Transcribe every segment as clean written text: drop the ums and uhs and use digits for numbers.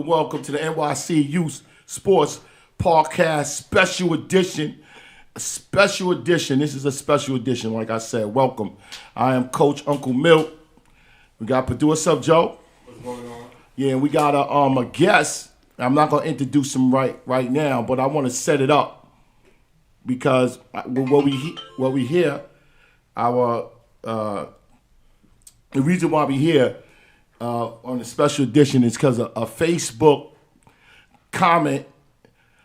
Welcome to the NYC Youth Sports Podcast Special Edition. Special edition. This is a special edition, like I said. Welcome. I am Coach Uncle Milt. We got producer. What's up, Joe? What's going on? Yeah, and we got a guest. I'm not gonna introduce him right now, but I want to set it up because what we hear, the reason why we here on the special edition is because of a Facebook comment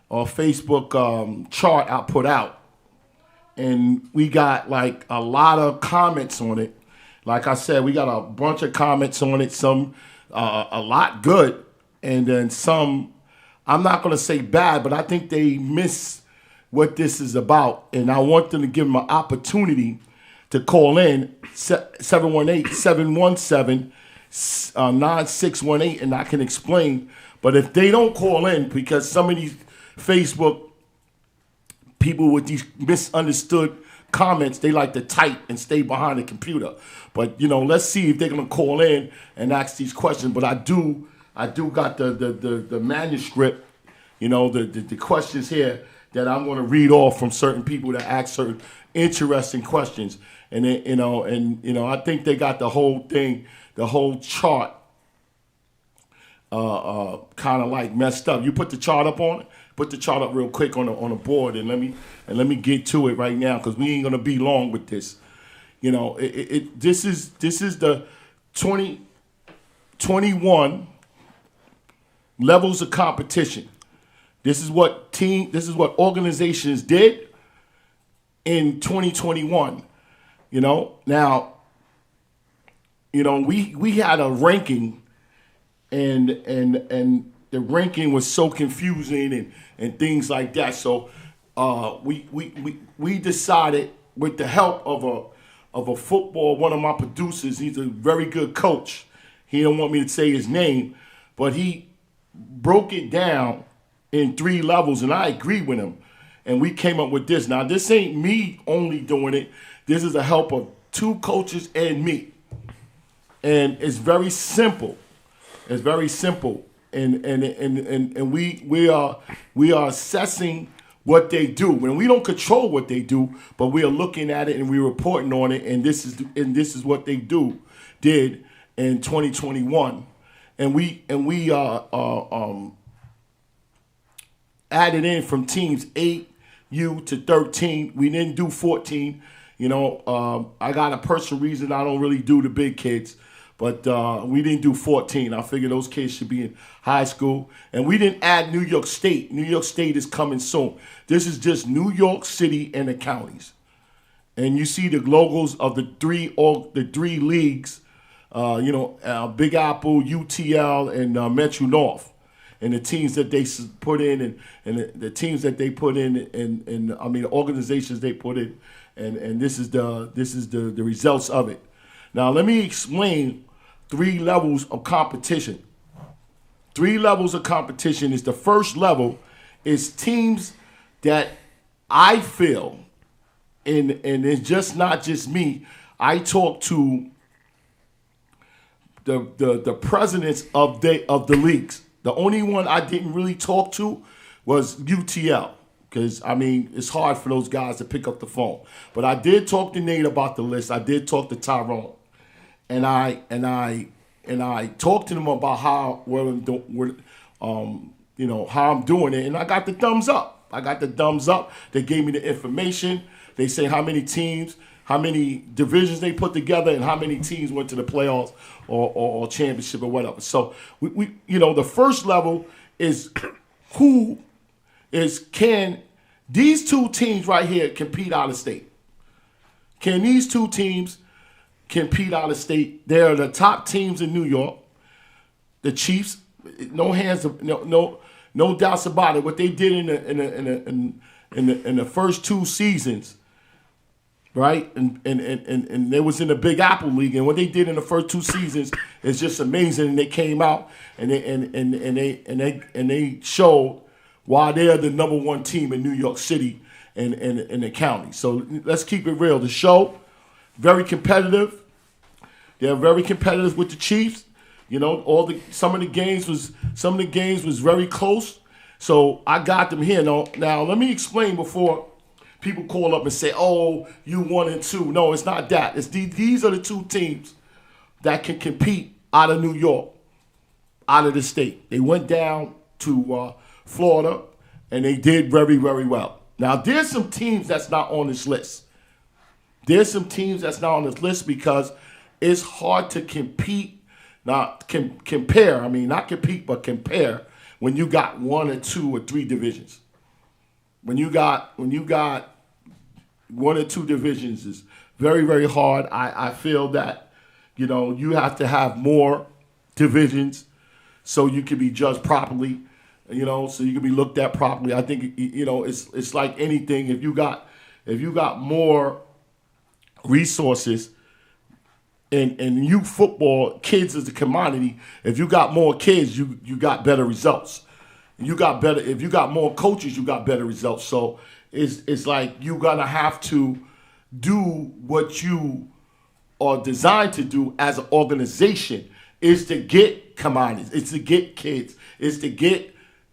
or Facebook chart I put out. And we got like a lot of comments on it. Like I said, we got a bunch of comments on it, some a lot good, and then some, I'm not going to say bad, but I think they miss what this is about. And I want them to give them an opportunity to call in 718-717-9618, and I can explain. But if they don't call in, because some of these Facebook people with these misunderstood comments, they like to type and stay behind the computer. But let's see if they're gonna call in and ask these questions. But I do got the manuscript, the questions here that I'm gonna read off from certain people that ask certain interesting questions. And then, I think they got the whole thing, the whole chart kind of like messed up. You put the chart up on it. Put the chart up real quick on the board, and let me get to it right now, because we ain't gonna be long with this. This is the 2021 levels of competition. This is what organizations did in 2021. Now, we had a ranking, and the ranking was so confusing and things like that. So we decided, with the help of a football, one of my producers, he's a very good coach. He don't want me to say his name, but he broke it down in 3 levels, and I agree with him. And we came up with this. Now, this ain't me only doing it. This is the help of 2 coaches and me. And it's very simple. It's very simple. And we are assessing what they do. And we don't control what they do, but we are looking at it and we're reporting on it. And this is what they did in 2021. And we added in from teams 8U to 13. We didn't do 14. I got a personal reason I don't really do the big kids. But we didn't do 14. I figure those kids should be in high school. And we didn't add New York State. New York State is coming soon. This is just New York City and the counties. And you see the logos of the three leagues, Big Apple, UTL, and Metro North. And the teams that they put in, and the teams that they put in, and the organizations they put in. And this is the results of it. Now, let me explain 3 levels of competition. 3 levels of competition is the first level is teams that I feel, and it's just not just me. I talk to the presidents of the leagues. The only one I didn't really talk to was UTL. because I mean it's hard for those guys to pick up the phone. But I did talk to Nate about the list. I did talk to Tyrone, and I talked to them about how how I'm doing it, and I got the thumbs up. They gave me the information. They say how many teams, how many divisions they put together, and how many teams went to the playoffs or championship or whatever. So we the first level is can these two teams right here compete out of state? Can these two teams compete out of state? They are the top teams in New York. The Chiefs, no doubts about it. What they did in the first two seasons, right? And they was in the Big Apple League, and what they did in the first two seasons is just amazing. And they came out and they showed why they are the number one team in New York City and the county. So let's keep it real. The show, very competitive. They're very competitive with the Chiefs. Some of the games was very close. So I got them here. Now let me explain before people call up and say, "Oh, you 1-2." No, it's not that. It's these are the two teams that can compete out of New York, out of the state. They went down to Florida, and they did very, very well. Now, there's some teams that's not on this list. There's some teams that's not on this list because it's hard to compete, compare. I mean, not compete, but compare when you got 1 or 2 or 3 divisions. When you got 1 or 2 divisions is very, very hard. I feel that, you have to have more divisions so you can be judged properly. So you can be looked at properly. I think it's like anything. If you got more resources in youth football, kids is a commodity. If you got more kids, you got better results. If you got more coaches, you got better results. So it's like you gotta have to do what you are designed to do as an organization is to get commodities. It's to get kids. It's to get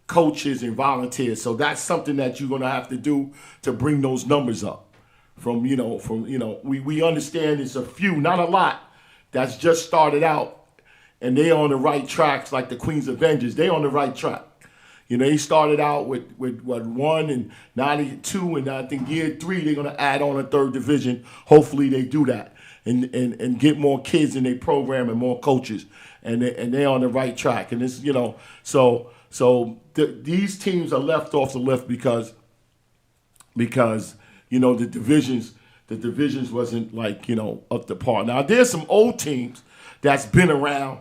coaches and volunteers. So that's something that you're going to have to do to bring those numbers up. We understand it's a few, not a lot, that's just started out and they on the right tracks like the Queens Avengers. They on the right track. They started out with 1 and now they 2, and I think year 3 they're going to add on a 3rd division. Hopefully they do that and get more kids in their program and more coaches, and they're on the right track. And it's these teams are left off the list because the divisions wasn't up to par. Now there's some old teams that's been around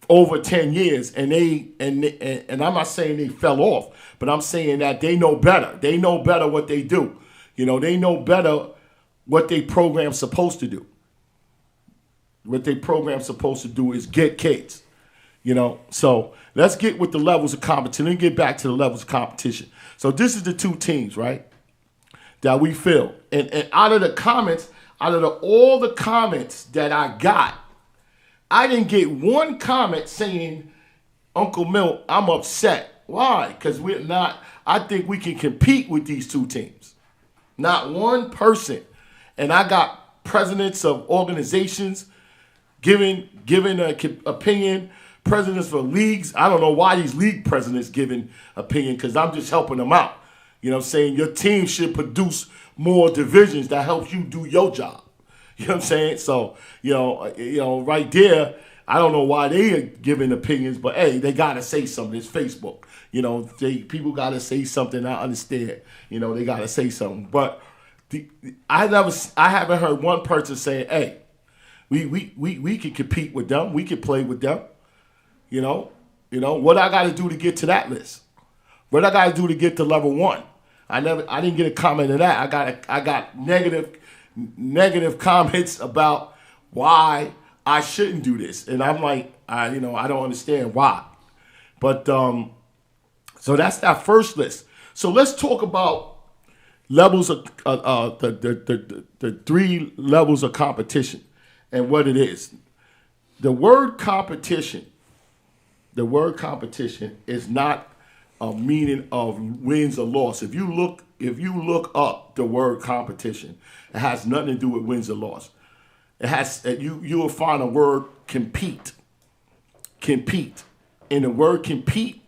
over 10 years, and I'm not saying they fell off, but I'm saying that they know better. They know better what they do. They know better what they program's supposed to do. What they program's supposed to do is get kids. So let's get with the levels of competition. Let's get back to the levels of competition. So this is the 2 teams, right, that we feel. And out of the comments, all the comments that I got, I didn't get one comment saying, "Uncle Milt, I'm upset." Why? Because I think we can compete with these 2 teams. Not one person. And I got presidents of organizations giving an opinion. Presidents for leagues. I don't know why these league presidents giving opinion, because I'm just helping them out. Saying your team should produce more divisions that helps you do your job. You know what I'm saying? So, right there, I don't know why they are giving opinions, but hey, they gotta say something. It's Facebook. People gotta say something. I understand. They gotta say something. But I haven't heard one person saying, "Hey, we can compete with them. We can play with them." What I got to do to get to that list? What I got to do to get to level 1? I didn't get a comment on that. I got negative comments about why I shouldn't do this, and I'm like, I don't understand why. But so that's that first list. So let's talk about levels of the 3 levels of competition and what it is. The word competition is not a meaning of wins or loss. If you look look up the word competition, it has nothing to do with wins or loss. It has you will find a word compete. Compete. And the word compete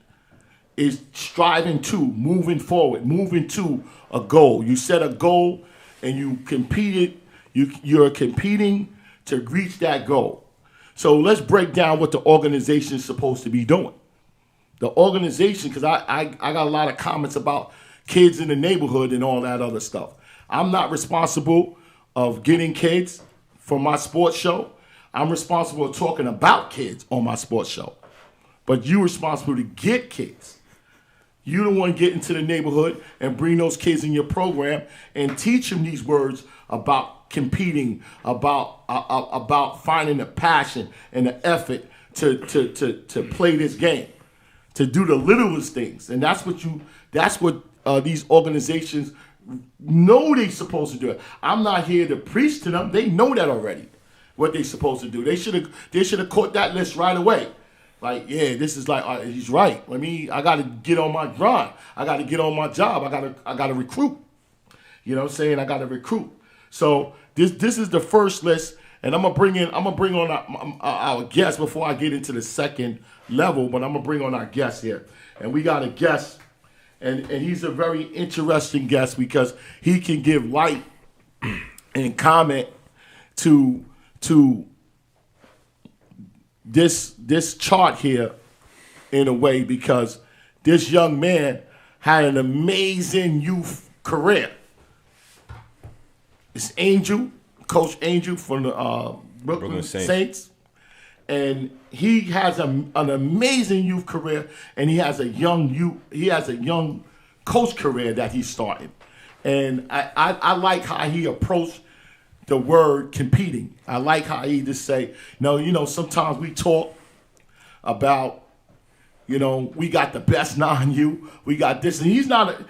is striving to, moving forward, moving to a goal. You set a goal and you competed, you're competing to reach that goal. So let's break down what the organization is supposed to be doing. The organization, because I got a lot of comments about kids in the neighborhood and all that other stuff. I'm not responsible of getting kids for my sports show. I'm responsible for talking about kids on my sports show. But you're responsible to get kids. You don't want to get into the neighborhood and bring those kids in your program and teach them these words about competing, about finding the passion and the effort to play this game, to do the littlest things. And that's what these organizations know they're supposed to do. I'm not here to preach to them. They know that already, what they're supposed to do. They should have caught that list right away. Like, yeah, this is like, he's right. I got to get on my grind. I got to get on my job. I got to recruit. You know what I'm saying? I got to recruit. So this is the first list, and I'm gonna bring on our guest before I get into the second level. But I'm gonna bring on our guest here, and we got a guest, and he's a very interesting guest because he can give light and comment to this chart here in a way, because this young man had an amazing youth career. It's Angel, Coach Angel from the Brooklyn Saints. And he has an amazing youth career, and he has a young coach career that he's starting. And I like how he approached the word competing. I like how he just say, no, sometimes we talk about, we got the best non-you, we got this, and he's not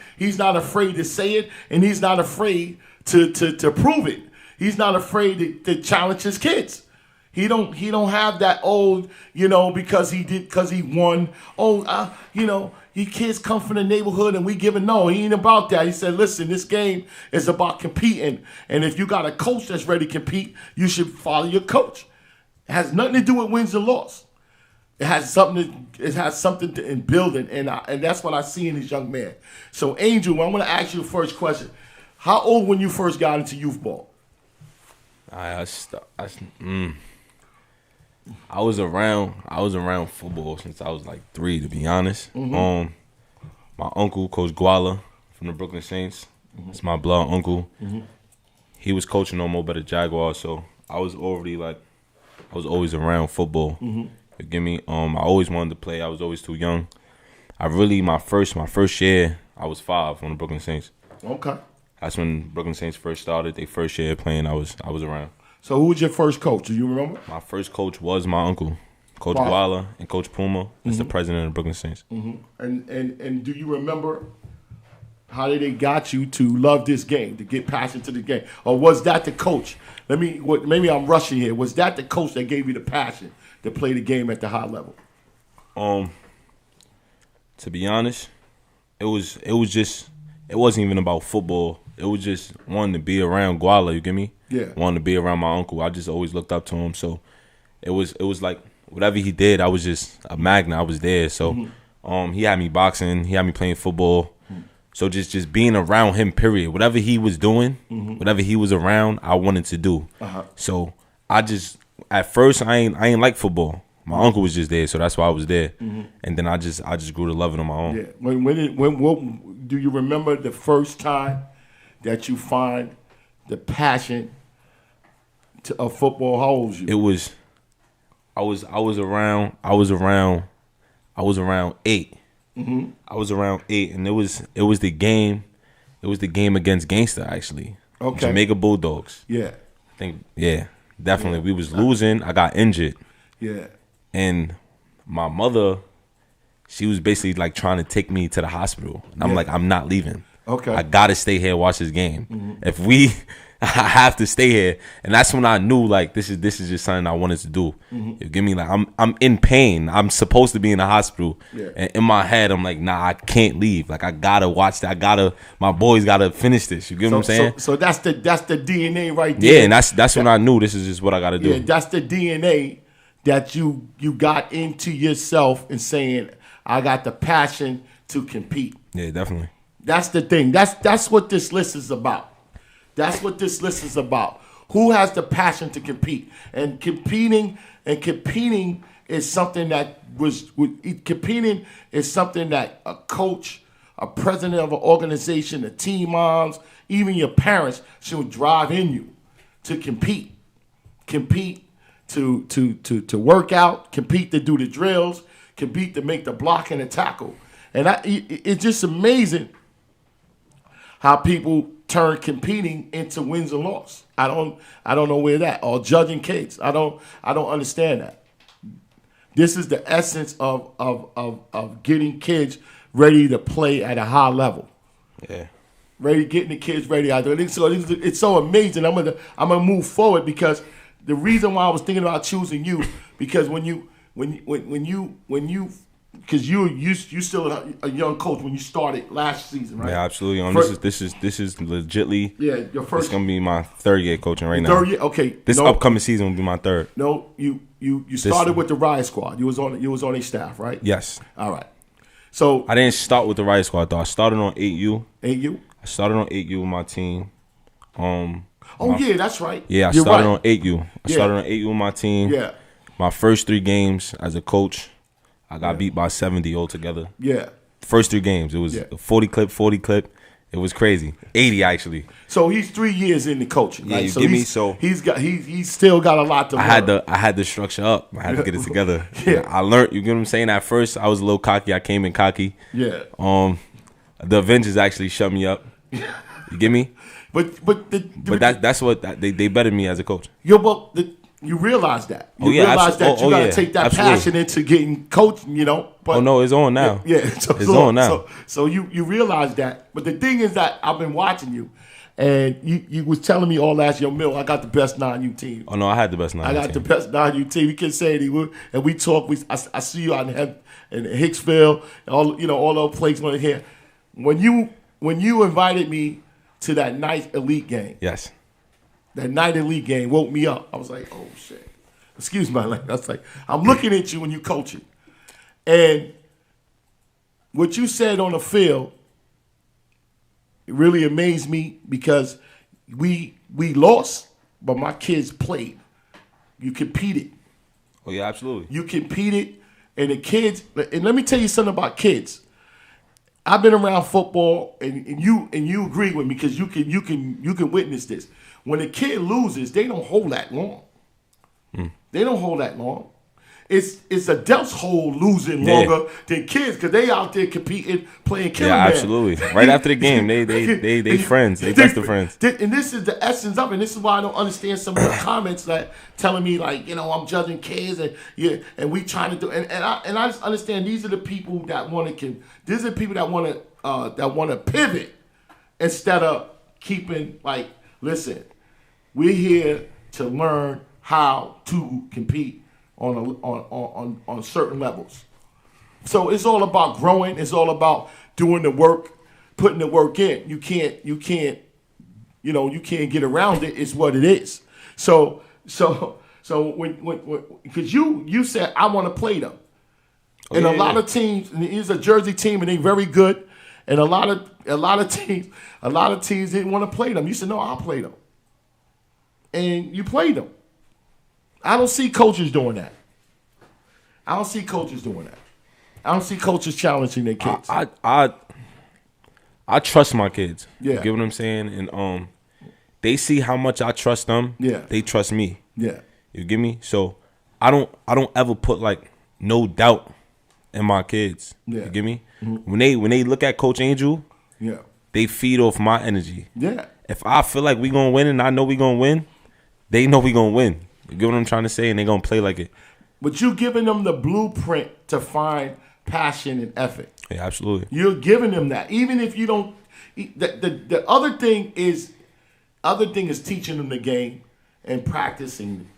afraid to say it, and he's not afraid to prove it. He's not afraid to challenge his kids. He don't have that old, because he won. Your kids come from the neighborhood and we giving. No, he ain't about that. He said, listen, this game is about competing. And if you got a coach that's ready to compete, you should follow your coach. It has nothing to do with wins and loss. It has something to in building, and that's what I see in this young man. So, Angel, I'm going to ask you the first question. How old when you first got into youth ball? I was around football since I was like 3, to be honest. Mm-hmm. My uncle, Coach Guala from the Brooklyn Saints, it's my blood uncle. Mm-hmm. He was coaching on Mo Better Jaguars, so I was always around football. Mm-hmm. You get me? I always wanted to play. I was always too young. My first year, I was 5 on the Brooklyn Saints. Okay. That's when Brooklyn Saints first started. Their first year playing, I was around. So who was your first coach? Do you remember? My first coach was my uncle, Coach Guala, and Coach Puma. That's the president of the Brooklyn Saints. Mm-hmm. And do you remember how they got you to love this game, to get passion to the game? Or was that the coach? Maybe I'm rushing here. Was that the coach that gave you the passion to play the game at the high level? To be honest, it wasn't even about football. It was just wanting to be around Guala, you get me? Yeah. Wanting to be around my uncle. I just always looked up to him. So it was like whatever he did, I was just a magnet. I was there. So he had me boxing, he had me playing football. So just being around him, period. Whatever he was doing, whatever he was around, I wanted to do. So at first I ain't like football. My uncle was just there, so that's why I was there. And then I just grew to love it on my own. Yeah. What do you remember the first time that you find the passion of football? How old was you? It was, I was around 8. I was around 8, and it was the game against Gangster, actually. Okay. Jamaica Bulldogs. Yeah. I think, yeah, definitely. Yeah. We was losing. I got injured. Yeah. And my mother, she was basically like trying to take me to the hospital. And I'm like, I'm not leaving. Okay. I gotta stay here and watch this game. I have to stay here. And that's when I knew like this is just something I wanted to do. You get me? Like I'm in pain. I'm supposed to be in the hospital. Yeah. And in my head, I'm like, nah, I can't leave. Like I gotta watch that. My boys gotta finish this. You get what I'm saying? So that's the DNA right there. Yeah, and that's when I knew this is just what I gotta do. Yeah, that's the DNA that you got into yourself and saying, I got the passion to compete. Yeah, definitely. That's the thing. That's what this list is about. That's what this list is about. Who has the passion to compete? And competing is something that competing is something that a coach, a president of an organization, a team moms, even your parents should drive in you to compete. Compete to work out, compete to do the drills, compete to make the block and the tackle. And it's just amazing how people turn competing into wins and loss. I don't know where that, or judging kids. I don't understand that. This is the essence of getting kids ready to play at a high level. Yeah. Getting the kids ready out there. So it's so amazing. I'm gonna move forward because the reason why I was thinking about choosing you, because when you because you still a young coach when you started last season, right? Yeah, absolutely. This is legitly. Yeah, your first. It's gonna be my third year coaching right now. Third year, okay. This upcoming season will be my third. No, you started with the Riot Squad. You was on a staff, right? Yes. All right. So I didn't start with the Riot Squad though. I started on 8U. 8U. I started on 8U with my team. Yeah, that's right. Yeah, I You're started right. on 8U. I started on 8U with my team. Yeah. My first 3 games as a coach, I got beat by 70 altogether. Yeah. First 3 games, it was a 40 clip. It was crazy. 80 actually. So he's 3 years into coaching, right? Yeah, you so get me? He's still got a lot to learn. I had to structure up. I had to get it together. Yeah. I learned, you get what I'm saying? At first I was a little cocky. I came in cocky. Yeah. The Avengers actually shut me up. You get me? But that's what they bettered me as a coach. You realize that. You realize that you got to take that absolutely. passion into getting coaching, But, no, it's on now. Yeah, so it's on now. So you realize that. But the thing is that I've been watching you, and you was telling me all last year, Mill, I got the best non-U team. Oh, no, I had the best non-U team. I got the best non-U team. We can say it. And we talk. I see you out in Hicksville, all those places on here. When you invited me to that night elite game. Yes. That night elite game woke me up. I was like, oh, shit. Excuse my language. I was like, I'm looking at you when you coaching. And what you said on the field, it really amazed me because we lost, but my kids played. You competed. Oh, yeah, absolutely. You competed, and the kids, and let me tell you something about kids. I've been around football, and you agree with me because you can witness this. When a kid loses, they don't hold that long. They don't hold that long. It's adults hold losing longer than kids because they out there competing, playing killer man. Yeah, absolutely. Right after the game, they friends. They best of friends. And this is the essence of it. And this is why I don't understand some of the comments that telling me like, I'm judging kids and we trying to do and I just understand these are the people that these are the people that want to pivot instead of keeping like, listen, we're here to learn how to compete on certain levels. So it's all about growing. It's all about doing the work, putting the work in. You can't get around it. It's what it is. So when because you said I want to play them, and a lot of teams, and it's a Jersey team, and they're very good, and a lot of teams didn't want to play them. You said no, I'll play them, and you played them. I don't see coaches doing that. I don't see coaches challenging their kids. I trust my kids. Yeah. You get what I'm saying? And they see how much I trust them. Yeah. They trust me. Yeah. You get me? So I don't ever put like no doubt in my kids. Yeah. You get me? Mm-hmm. When they look at Coach Angel, yeah, they feed off my energy. Yeah. If I feel like we gonna win and I know we gonna win, they know we gonna win. You get what I'm trying to say? And they gonna play like it. But you're giving them the blueprint to find passion and effort. Yeah, absolutely. You're giving them that. Even if you don't. The other thing is Other thing is teaching them the game and practicing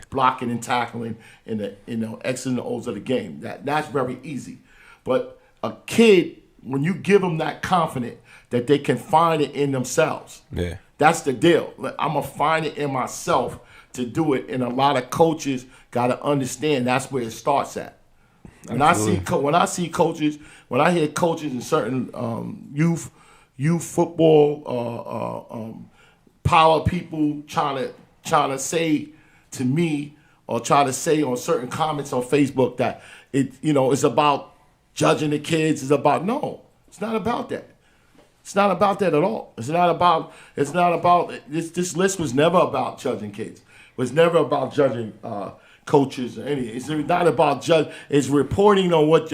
blocking and tackling and the X's and the O's of the game. That's very easy. But a kid, when you give them that confidence that they can find it in themselves, that's the deal. I'm going to find it in myself to do it. And a lot of coaches got to understand that's where it starts at. And I see when I hear coaches in certain youth football power people trying to say to me or try to say on certain comments on Facebook that it's about judging the kids. It's not about that. It's not about that at all. It's not about this list was never about judging kids. It was never about judging coaches or anything. It's not about it's reporting on what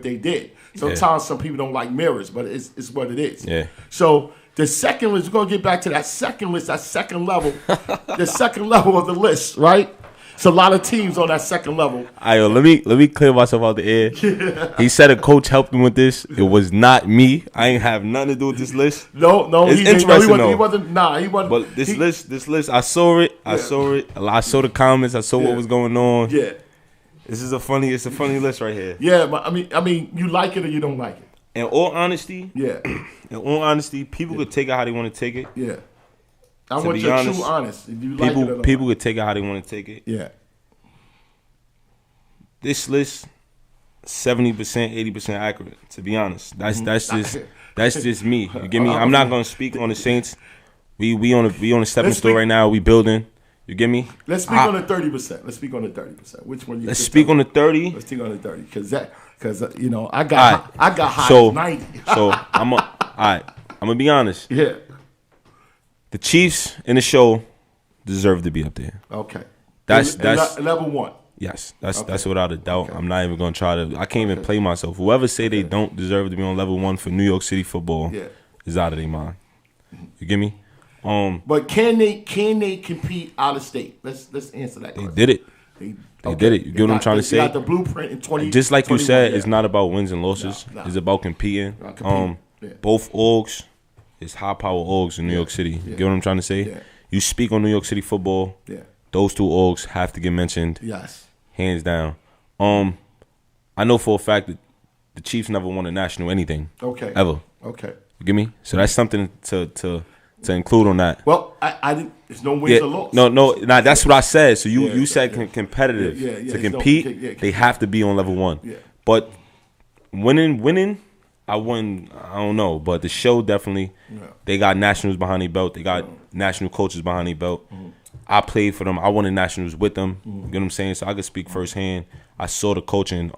they did. Sometimes some people don't like mirrors, but it's what it is. Yeah. So the second list, we're gonna get back to that second list, that second level, the second level of the list, right? It's a lot of teams on that second level. All right, let me clear myself out the air. He said a coach helped him with this. It was not me. I ain't have nothing to do with this list. No, it's interesting though. He wasn't. But this list, I saw it. I saw the comments. I saw what was going on. Yeah. It's a funny list right here. Yeah, but I mean, you like it or you don't like it. In all honesty, people could take it how they want to take it. Yeah. I want your true honest. If you like it people could take it how they want to take it. Yeah. This list, 70%, 80% accurate. To be honest, that's just me. You get me? I'm not gonna speak on the Saints. We on a stepping stone right now. We building. You get me? Let's speak on the 30%. Let's speak on the 30%. Which one? Let's speak on the 30. Let's speak on the 30 because I got high as 90. So I'm gonna be honest. Yeah. The Chiefs in the show deserve to be up there. Okay. That's level one. Yes, that's without a doubt. Okay. I'm not even gonna try to. I can't even play myself. Whoever say they don't deserve to be on level one for New York City football is out of their mind. You get me? But can they compete out of state? Let's answer that question. They did it. They did it. You get what I'm trying to say? They got the blueprint in 20. Just like you said, it's not about wins and losses. No. It's about competing. Both orgs is high power orgs in New York City. You get what I'm trying to say? Yeah. You speak on New York City football. Yeah. Those two orgs have to get mentioned. Yes. Hands down. I know for a fact that the Chiefs never won a national anything. Okay. Ever. Okay. You get me? So that's something to include on that. Well, I didn't. There's no wins or losses. No. That's what I said. So you said competitive. To compete, they have to be on level one. Yeah. But winning, I don't know. But the show definitely, they got nationals behind their belt. They got national coaches behind their belt. Mm-hmm. I played for them. I won the nationals with them. You get what I'm saying? So I could speak firsthand. I saw the coaching.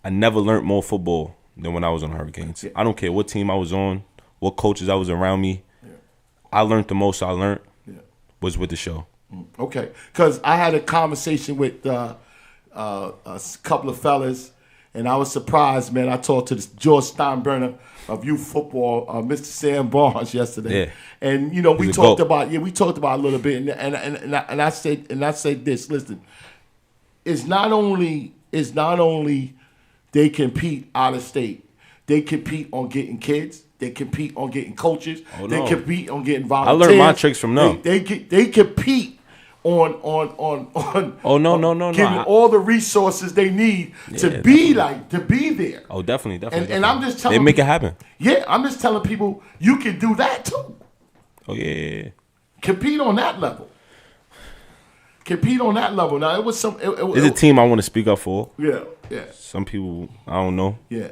I never learned more football than when I was on Hurricanes. I don't care what team I was on, what coaches I was around me. I learned the most I learned was with the show. Okay, because I had a conversation with a couple of fellas, and I was surprised, man. I talked to George Steinbrenner of youth football, Mr. Sam Barnes yesterday, and we talked about a little bit, and I said this. Listen, it's not only they compete out of state, they compete on getting kids. They compete on getting coaches. They compete on getting volunteers. I learned my tricks from them. They compete on giving all the resources they need to be there. Oh, definitely. And I'm just telling they make it happen. Yeah, I'm just telling people you can do that too. Oh yeah. Compete on that level. Now it was some. It's a team I want to speak up for. Yeah. Some people I don't know. Yeah.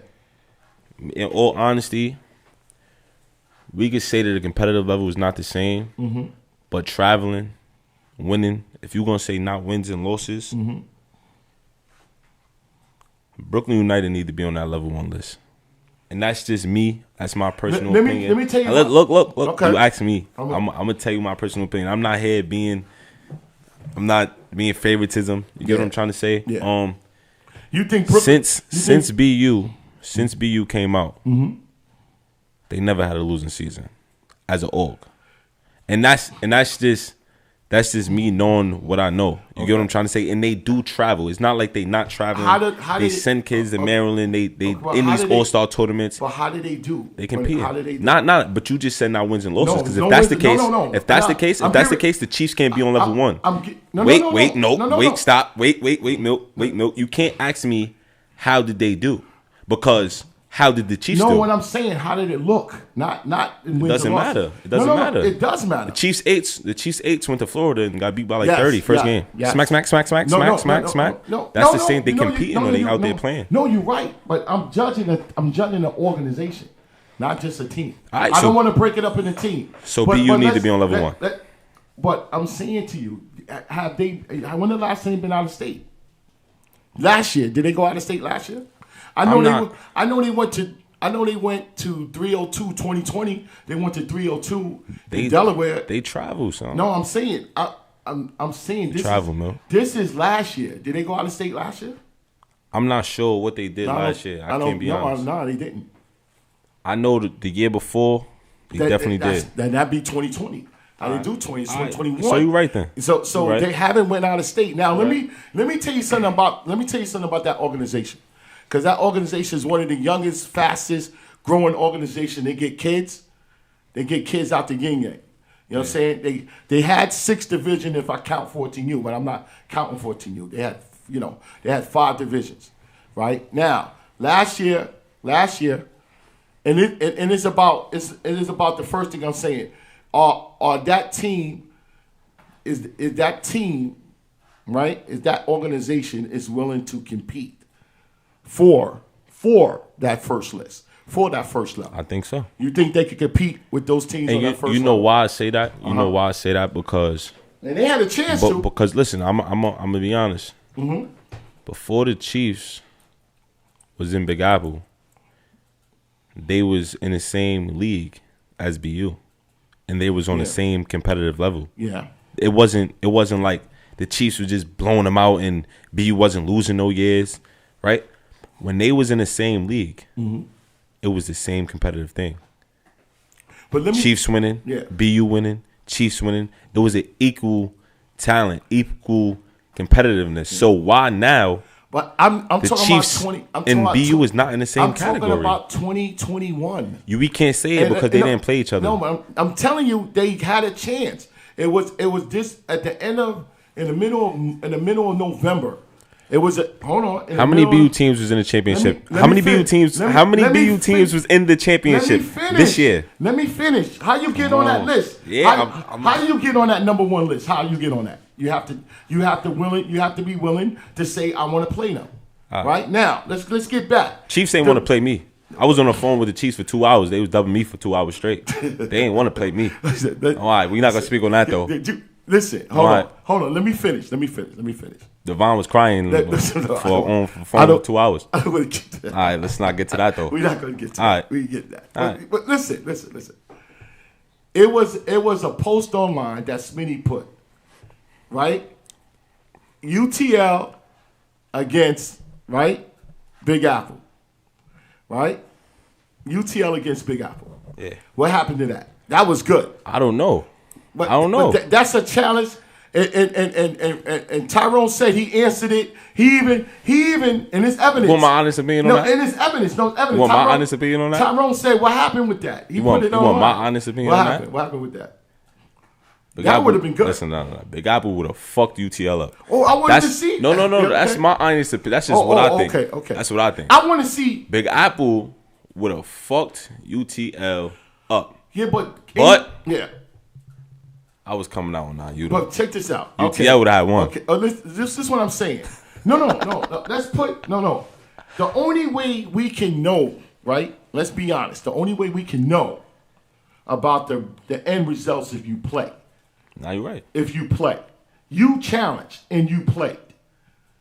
In all honesty, we could say that the competitive level is not the same, but traveling, winning, if you're going to say not wins and losses, Brooklyn United need to be on that level one list. And that's just me. That's my personal opinion. Let me tell you. Look. Okay. You asked me. I'm going to tell you my personal opinion. I'm not being favoritism. You get what I'm trying to say? Yeah. You think Brooklyn, since BU came out, they never had a losing season as an org, and that's That's just me knowing what I know. You get what I'm trying to say? And they do travel. It's not like they not traveling. They send kids to Maryland. They in these all-star tournaments. But how do they do? They compete. How do they do? Not. But you just said not wins and losses. Because if that's the case, if that's the case, the Chiefs can't be on level one. Wait, stop. Wait, Milk. You can't ask me how did they do, because how did the Chiefs do? No, what I'm saying, how did it look? Not in wins. It doesn't matter. It doesn't matter. It does matter. The Chiefs eights went to Florida and got beat by like 30 first game. Yes. Smack. That's the same. They competing or they out there playing. No, you're right. But I'm judging an organization, not just a team. Right, I don't want to break it up in a team. So BU need to be on level one. But I'm saying to you, when the last time they been out of state? Last year. Did they go out of state last year? I know they went to 302 2020. They went to 302 in Delaware. They travel, son. No, I'm saying I'm saying this travel, man. This is last year. Did they go out of state last year? I'm not sure what they did last year. I can't be honest. No, they didn't. I know the year before they definitely did. Then that'd be 2020. I didn't do 2021. So you're right then. So right. They haven't went out of state. Now let me tell you something about that organization. Because that organization is one of the youngest, fastest growing organizations. They get kids out the yin yang. You know what I'm saying? They had 6 divisions if I count 14U, but I'm not counting 14U. They had 5 divisions. Right? Now, last year, and it is about the first thing I'm saying. That team is that team, right? Is that organization is willing to compete for that first list, for that first level? I think so. You think they could compete with those teams on that first level? You know why I say that? You know why I say that? Because and they had a chance to. Because listen, I'm gonna be honest. Mm-hmm. Before the Chiefs was in Big Apple, they was in the same league as BU, and they was on the same competitive level. Yeah, it wasn't like the Chiefs were just blowing them out and BU wasn't losing no years, right? When they was in the same league, it was the same competitive thing. But Chiefs winning, BU winning, Chiefs winning. It was an equal talent, equal competitiveness. So why now? But I'm the talking Chiefs about 20. I'm and talking BU is not in the same category. I'm talking about 2021. We can't say it because they didn't play each other. No, but I'm telling you, they had a chance. It was this at the end of in the middle of November. It was hold on. How many BU teams was in the championship? How many BU teams was in the championship this year? Let me finish. How you get on that list? Yeah, how do you get on that number 1 list? How you get on that? You have to be willing to say I want to play them. Right now, let's get back. Chiefs ain't want to play me. I was on the phone with the Chiefs for 2 hours. They was dubbing me for 2 hours straight. They ain't want to play me. All right, we're not gonna speak on that though. Listen, hold on. Let me finish. Devon was crying for 2 hours. All right, let's not get to that though. We're not gonna get to that. All right. We get that. Right. But listen. It was a post online that Smitty put, right? UTL against, right, Big Apple, right? UTL against Big Apple. Yeah. What happened to that? That was good. I don't know. I don't know. But that's a challenge. And Tyrone said he answered it. He even in his evidence. Want my honest opinion on that? In his evidence. No evidence. Want my honest opinion on that? Tyrone said, "What happened with that?" He put it on. You want my honest opinion on that? What happened with that? That would have been good. Listen, no. Big Apple would have fucked UTL up. Oh, I wanted to see. No. That's my honest opinion. That's just what I think. Okay. That's what I think. I want to see. Big Apple would have fucked UTL up. Yeah, but yeah. I was coming out on that. But check this out. UTL would have had one. Okay. This is what I'm saying. No. Let's put no. The only way we can know, right? Let's be honest. The only way we can know about the end results if you play. Now you're right. If you play, you challenged and you played.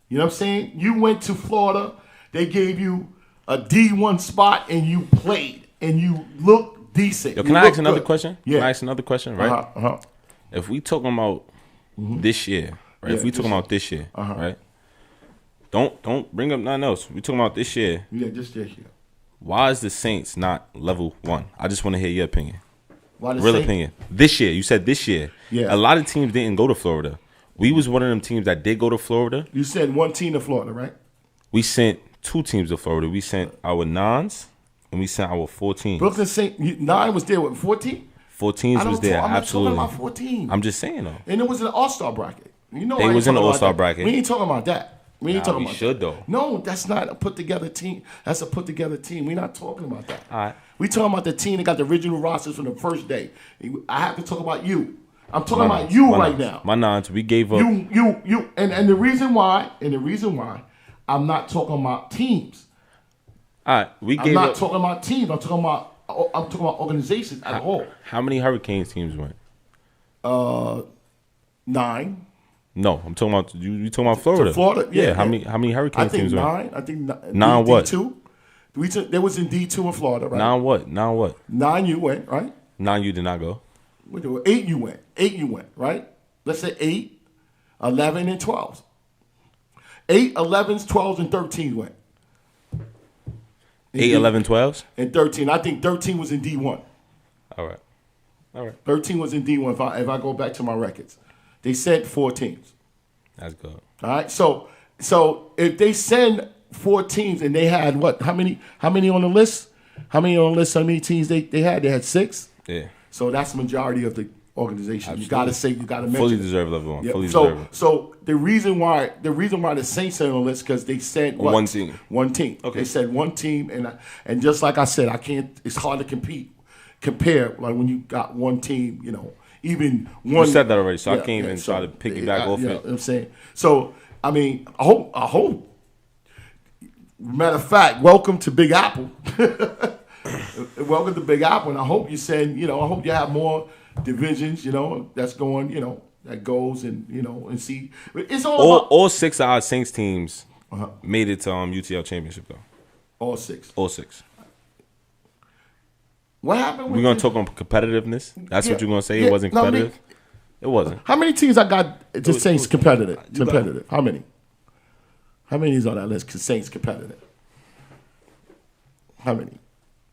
You know what I'm saying? You went to Florida. They gave you a D1 spot and you played and you looked decent. Yo, can I ask another question? Yeah. Can I ask another question? Right. If we talking about this year, right? If we talking about this year, right? Don't bring up nothing else. We talking about this year. Yeah, just this year. Why is the Saints not level 1? I just want to hear your opinion. Why the Real Saints? opinion. This year, you said this year. Yeah. A lot of teams didn't go to Florida. We was one of them teams that did go to Florida. You said one team to Florida, right? We sent 2 teams to Florida. We sent our nons and we sent our 14s. Brooklyn Saint 9 was there with 14. 14s was there, I'm absolutely. not talking about 14. I'm just saying though. And it was an All-Star bracket. You know, They I ain't was in the talking about All-Star that. bracket. We ain't talking about that. We ain't Nah, talking we about should, that. though. No, that's not a put together team. That's a put together team. We're not talking about that. All right. We talking about the team that got the original rosters from the first day. I have to talk about you. I'm talking about you right now. My nons, we gave up. You, and the reason why, I'm not talking about teams. All right, we I'm gave not up. talking about teams. I'm talking about organizations as a whole. How many Hurricanes teams went? 9. No, I'm talking about you talking about Florida. To Florida, yeah. How many I Hurricanes think teams went? 9. I think 9 what? D2. There was in D2 in Florida, right? 9 what? 9 what? 9 you went, right? 9 you did not go. 8 you went. 8 you went, right? Let's say 8, 11, and 12. 8, 11s, 12s, and 13 went. 8, 11, 12s? And 13. I think 13 was in D1. All right. 13 was in D1 if I go back to my records. They sent 4 teams. That's good. All right. So if they send 4 teams and they had what? How many on the list? How many on the list? How many teams they had? They had 6. Yeah. So that's the majority of the organization. Absolutely. You gotta mention Fully it. deserved level one. Yeah. Fully deserved. So the reason why the Saints are on the list because they said what? One team. One team. Okay. They said one team, and just like I said, I can't. It's hard to compare like when you got one team. You know, even one. You said that already, so I can't even try to piggyback off you know it. what I'm saying. So I mean, I hope. Matter of fact, welcome to Big Apple. Welcome to Big Apple, and I hope you send. You know, I hope you have more divisions. You know, that's going. You know, that goes and and see. It's All 6 of our Saints teams made it to UTL championship though. all 6. All 6. What happened? We're gonna talk on competitiveness. That's what you're gonna say. Yeah, It wasn't no, competitive. It wasn't. How many teams I got to Saints competitive? Competitive. How many? How many is on that list? Saints competitive. How many?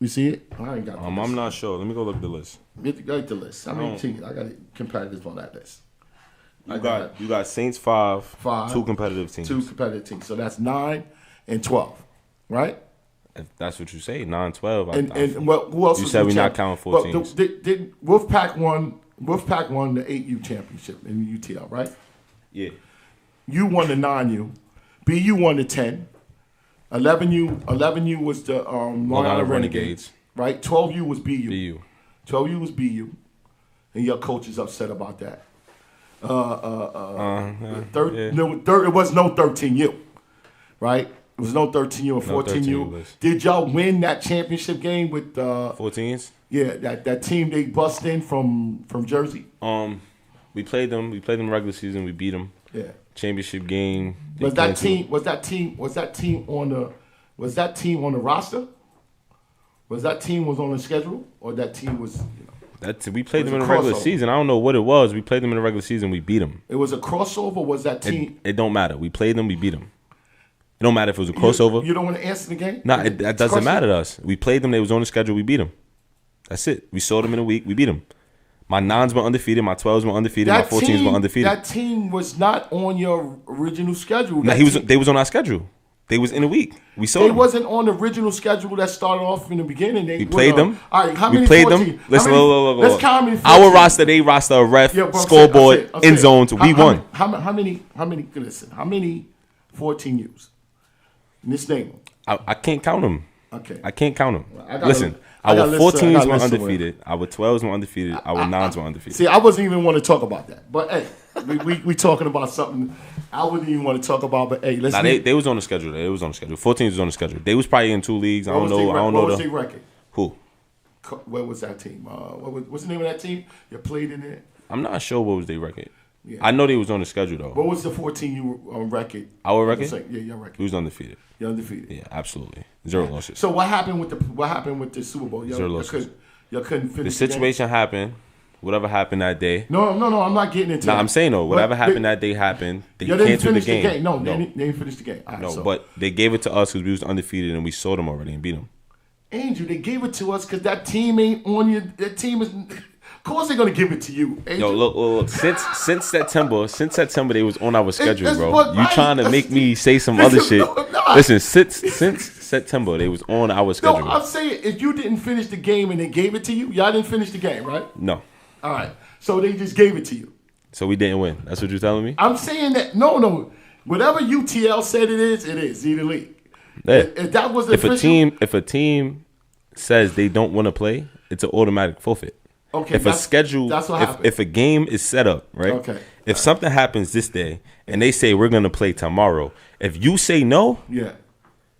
You see it? I ain't got. The list. I'm not sure. Let me go look at the list. Get the list. How many teams? I got competitive on that list. You got Saints 5, 5, 2 competitive teams. 2 competitive teams. So that's 9 and 12, right? If that's what you say, 9, 12. And well, who else? You was said the we're not champ? counting 4 Well, teams. Did Wolfpack won? Wolfpack won the 8U championship in the UTL, right? Yeah. You won the 9U. BU won the 10. 11U was the Long Island Renegades. Right? 12U was BU. BU. 12U was BU. And your coach is upset about that. It was no 13U. Right? It was no 13U and 14U. list. Did y'all win that championship game with 14s? yeah, that team they bust in from Jersey? We played them. We played them regular season. We beat them. Yeah. Championship game. Was that team on the roster? Was that team on the schedule, or that team was? We played was them a in the regular crossover. season. I don't know what it was. We played them in the regular season. We beat them. It was a crossover. Was that team? It don't matter. We played them. We beat them. It don't matter if it was a crossover. You don't want to answer the game? Nah, that doesn't matter to us. We played them. They was on the schedule. We beat them. That's it. We saw them in a week. We beat them. My 9s were undefeated. My 12s were undefeated. My 14s were undefeated. That team was not on your original schedule. Nah, they was on our schedule. They was in a week. We saw They them. wasn't on the original schedule that started off in the beginning. We played them. All right, how many? We played 14? them. Listen, look. Let's count how many. Our 14? roster, they roster, a ref, Yeah, bro, scoreboard, I'm saying. end zones. We won. How many? Listen, how many 14Us? Let's name them. I can't count them. Okay. I can't count them. I gotta- Listen, I our gotta listen- I 14s gotta were listen to undefeated. Our 12s were undefeated. Our 9s were undefeated. See, I wasn't even want to talk about that. But hey, we talking about something I wouldn't even want to talk about. But hey, let's. Nah, they was on the schedule. They was on the schedule. 14s was on the schedule. They was probably in 2 leagues. I don't know. What was their record? Who. What was that team? What's the name of that team? You played in it. I'm not sure what was their record. Yeah. I know they was on the schedule though. What was the 14U record? Our record? Yeah, your record. We was undefeated. You're undefeated. Yeah, absolutely. 0 losses. So what happened with the Super Bowl? Zero losses. You couldn't finish The situation happened. Whatever happened that day. No, I'm not getting into Nah, that. I'm saying though, whatever But happened that day happened. They you didn't canceled the finish game. No, they didn't finish the game. All right, No, so, but they gave it to us because we was undefeated and we saw them already and beat them. Andrew, they gave it to us because that team ain't on you. That team is. course they're gonna give it to you. Yo, look. Since September, they was on our schedule, bro. What, You right? trying to make me say some Listen, other shit? no. Listen, since September, they was on our schedule. No, I'm saying if you didn't finish the game and they gave it to you, y'all didn't finish the game, right? No. All right. So they just gave it to you. So we didn't win. That's what you're telling me? I'm saying that no. Whatever UTL said it is the league. Yeah. If that was the If official, a team says they don't want to play, it's an automatic forfeit. okay, If a schedule, that's what happened. if a game is set up, right? Okay. If something happens this day and they say we're gonna play tomorrow, if you say no, yeah.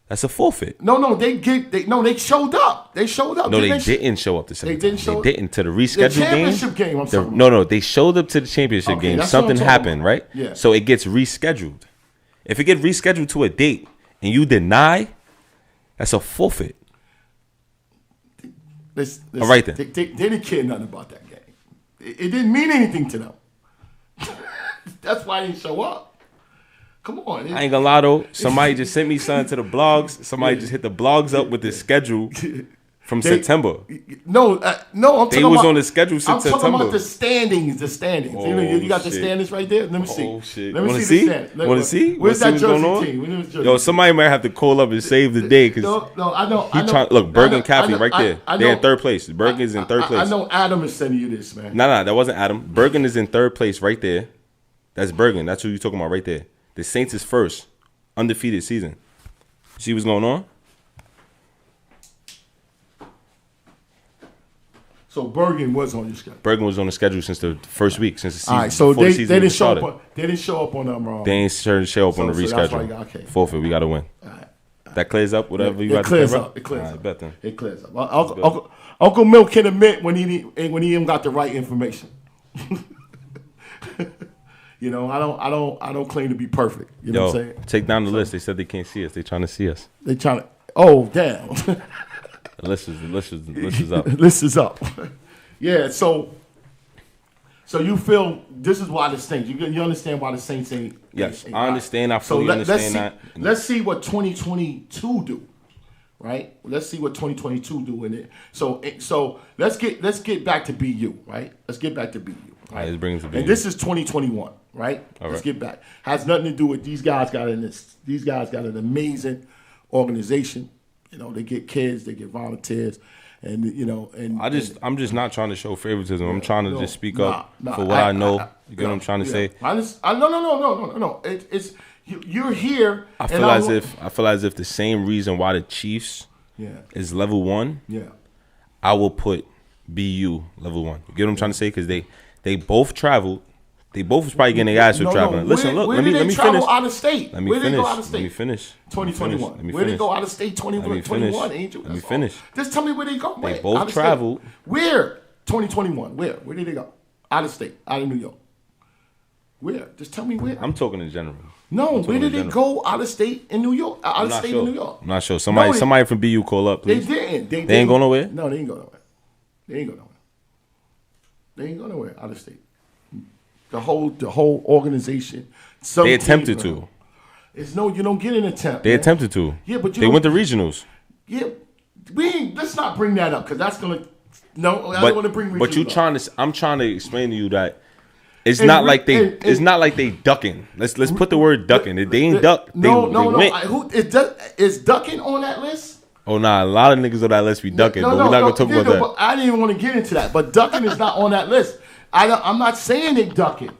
that's a forfeit. No, they showed up. They showed up. No, they didn't show up to They didn't show up? They didn't to the The rescheduled game. championship game. I'm talking about. No, they showed up to the championship Okay, game. that's what I'm Something talking happened, about. right? Yeah. So it gets rescheduled. If it gets rescheduled to a date and you deny, that's a forfeit. Listen, All right, then. They didn't care nothing about that game. It didn't mean anything to them. That's why they didn't show up. Come on. I ain't gonna lie though. Somebody just sent me something to the blogs. Somebody just hit the blogs up with the schedule from September. No, I'm talking was about, on the schedule since I'm talking September. about the standings. you got the shit. standings right there? Let me see. Oh shit! Let me Want to see see? the standings. Want to see? Where's Wanna that see what's Jersey going on? team? Where's Jersey Yo, team? somebody might have to call up and save the day because No, I know. look, Bergen Catholic I know- right there. I They're in know- third place. Bergen is in third place. I know Adam is sending you this, man. No, that wasn't Adam. Bergen is in third place right there. That's Bergen. That's who you're talking about right there. The Saints is first. Undefeated season. See what's going on? So Bergen was on your schedule. Bergen was on the schedule since the first week, since the season. All right, so before the they season didn't even show started. up. They didn't show up on them. They ain't sure to show up on the So that's why reschedule. you got- okay. Forfeit, we got to win. That clears up whatever you It got to clears clear up. It clears All right, up. bet then. It clears up. Uncle Milk can admit when he even got the right information. You know, I don't claim to be perfect. You know what I'm Yo, saying? take down the list. They said they can't see us. They trying to see us. They trying to. Oh damn. The list is up. List is up. Yeah. So you feel this is why the Saints. You understand why the Saints ain't. Yes, ain't I understand. I fully understand that. Let's see what 2022 do. Right. Let's see what 2022 do in it. So let's get back to BU. Right. Let's get back to BU. All right, let's bring it to BU. And this is 2021, right? All Let's right. get back. Has nothing to do with these guys got an amazing organization. You know, they get kids, they get volunteers, and you know, and I'm just not trying to show favoritism. I'm trying to just speak up nah, for what I know. You get what I'm trying to say? No. It's you're here. I and feel as if the same reason why the Chiefs Yeah. is level 1, Yeah. I will put BU level 1. You get what I'm trying to say? Because they both traveled. They both was probably getting their ass for traveling. Listen, look, where let did me they travel finish. out of state? Let me Where did finish. they go out of state? Let me finish. 2021. Let me Where did they finish. go out of state? Let me 2021, finish. Angel. Let me That's all. finish. Just tell me where they go. Where? both Out of state. traveled. Where? 2021. Where? Where did they go? Out of state. Out of New York. Where? Just tell me where. I'm talking in general. No, I'm talking where did in they general. go out of state in New York? Out I'm of not state sure. in New York. I'm not sure. Somebody they- somebody from BU call up, They please. didn't. They ain't go nowhere? No, they ain't go nowhere. They ain't go nowhere. They ain't go nowhere out of state. The whole organization. Some They teams, attempted man. to. It's no, you don't get an attempt. They man. attempted to. Yeah, but you they don't- went to regionals. Yeah, let's not bring that up because that's gonna. No, I But don't want to bring. but you regions up. I'm trying to explain to you that it's And not re- like they and- it's not like they ducking. Let's put the word ducking. They ain't duck. They, No. went. Who is ducking on that list? Oh nah, a lot of niggas on that list be ducking, but we're not gonna talk about that. But I didn't even want to get into that. But ducking is not on that list. I'm not saying they ducking.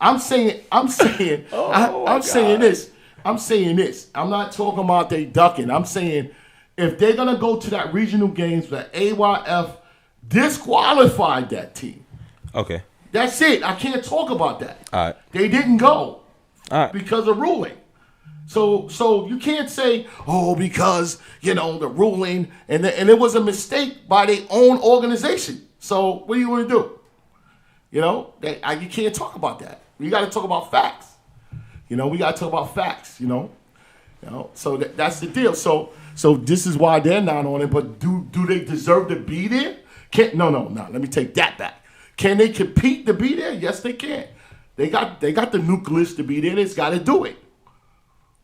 I'm saying. I'm saying this. I'm saying this. I'm not talking about they ducking. I'm saying if they're gonna go to that regional games, the AYF disqualified that team. Okay. That's it. I can't talk about that. All right. They didn't go All right. because of ruling. So you can't say, because the ruling and it was a mistake by their own organization. So what do you want to do? You can't talk about that. We got to talk about facts. We got to talk about facts. So that's the deal. So this is why they're not on it. But do they deserve to be there? No. Let me take that back. Can they compete to be there? Yes, they can. They got the nucleus to be there. They just got to do it.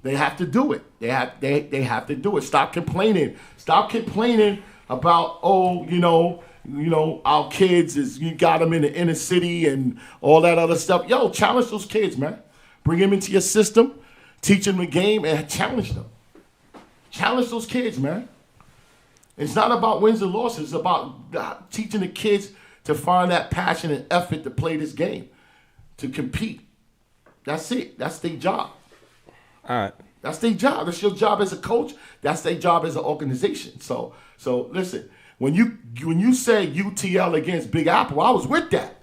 They have to do it. They have to do it. Stop complaining. Stop complaining about our kids you got them in the inner city and all that other stuff. Yo, challenge those kids, man. Bring them into your system, teach them the game, and challenge them. Challenge those kids, man. It's not about wins and losses. It's about teaching the kids to find that passion and effort to play this game, to compete. That's it. That's their job. All right. That's their job. That's your job as a coach. That's their job as an organization. So listen, when you say UTL against Big Apple, I was with that.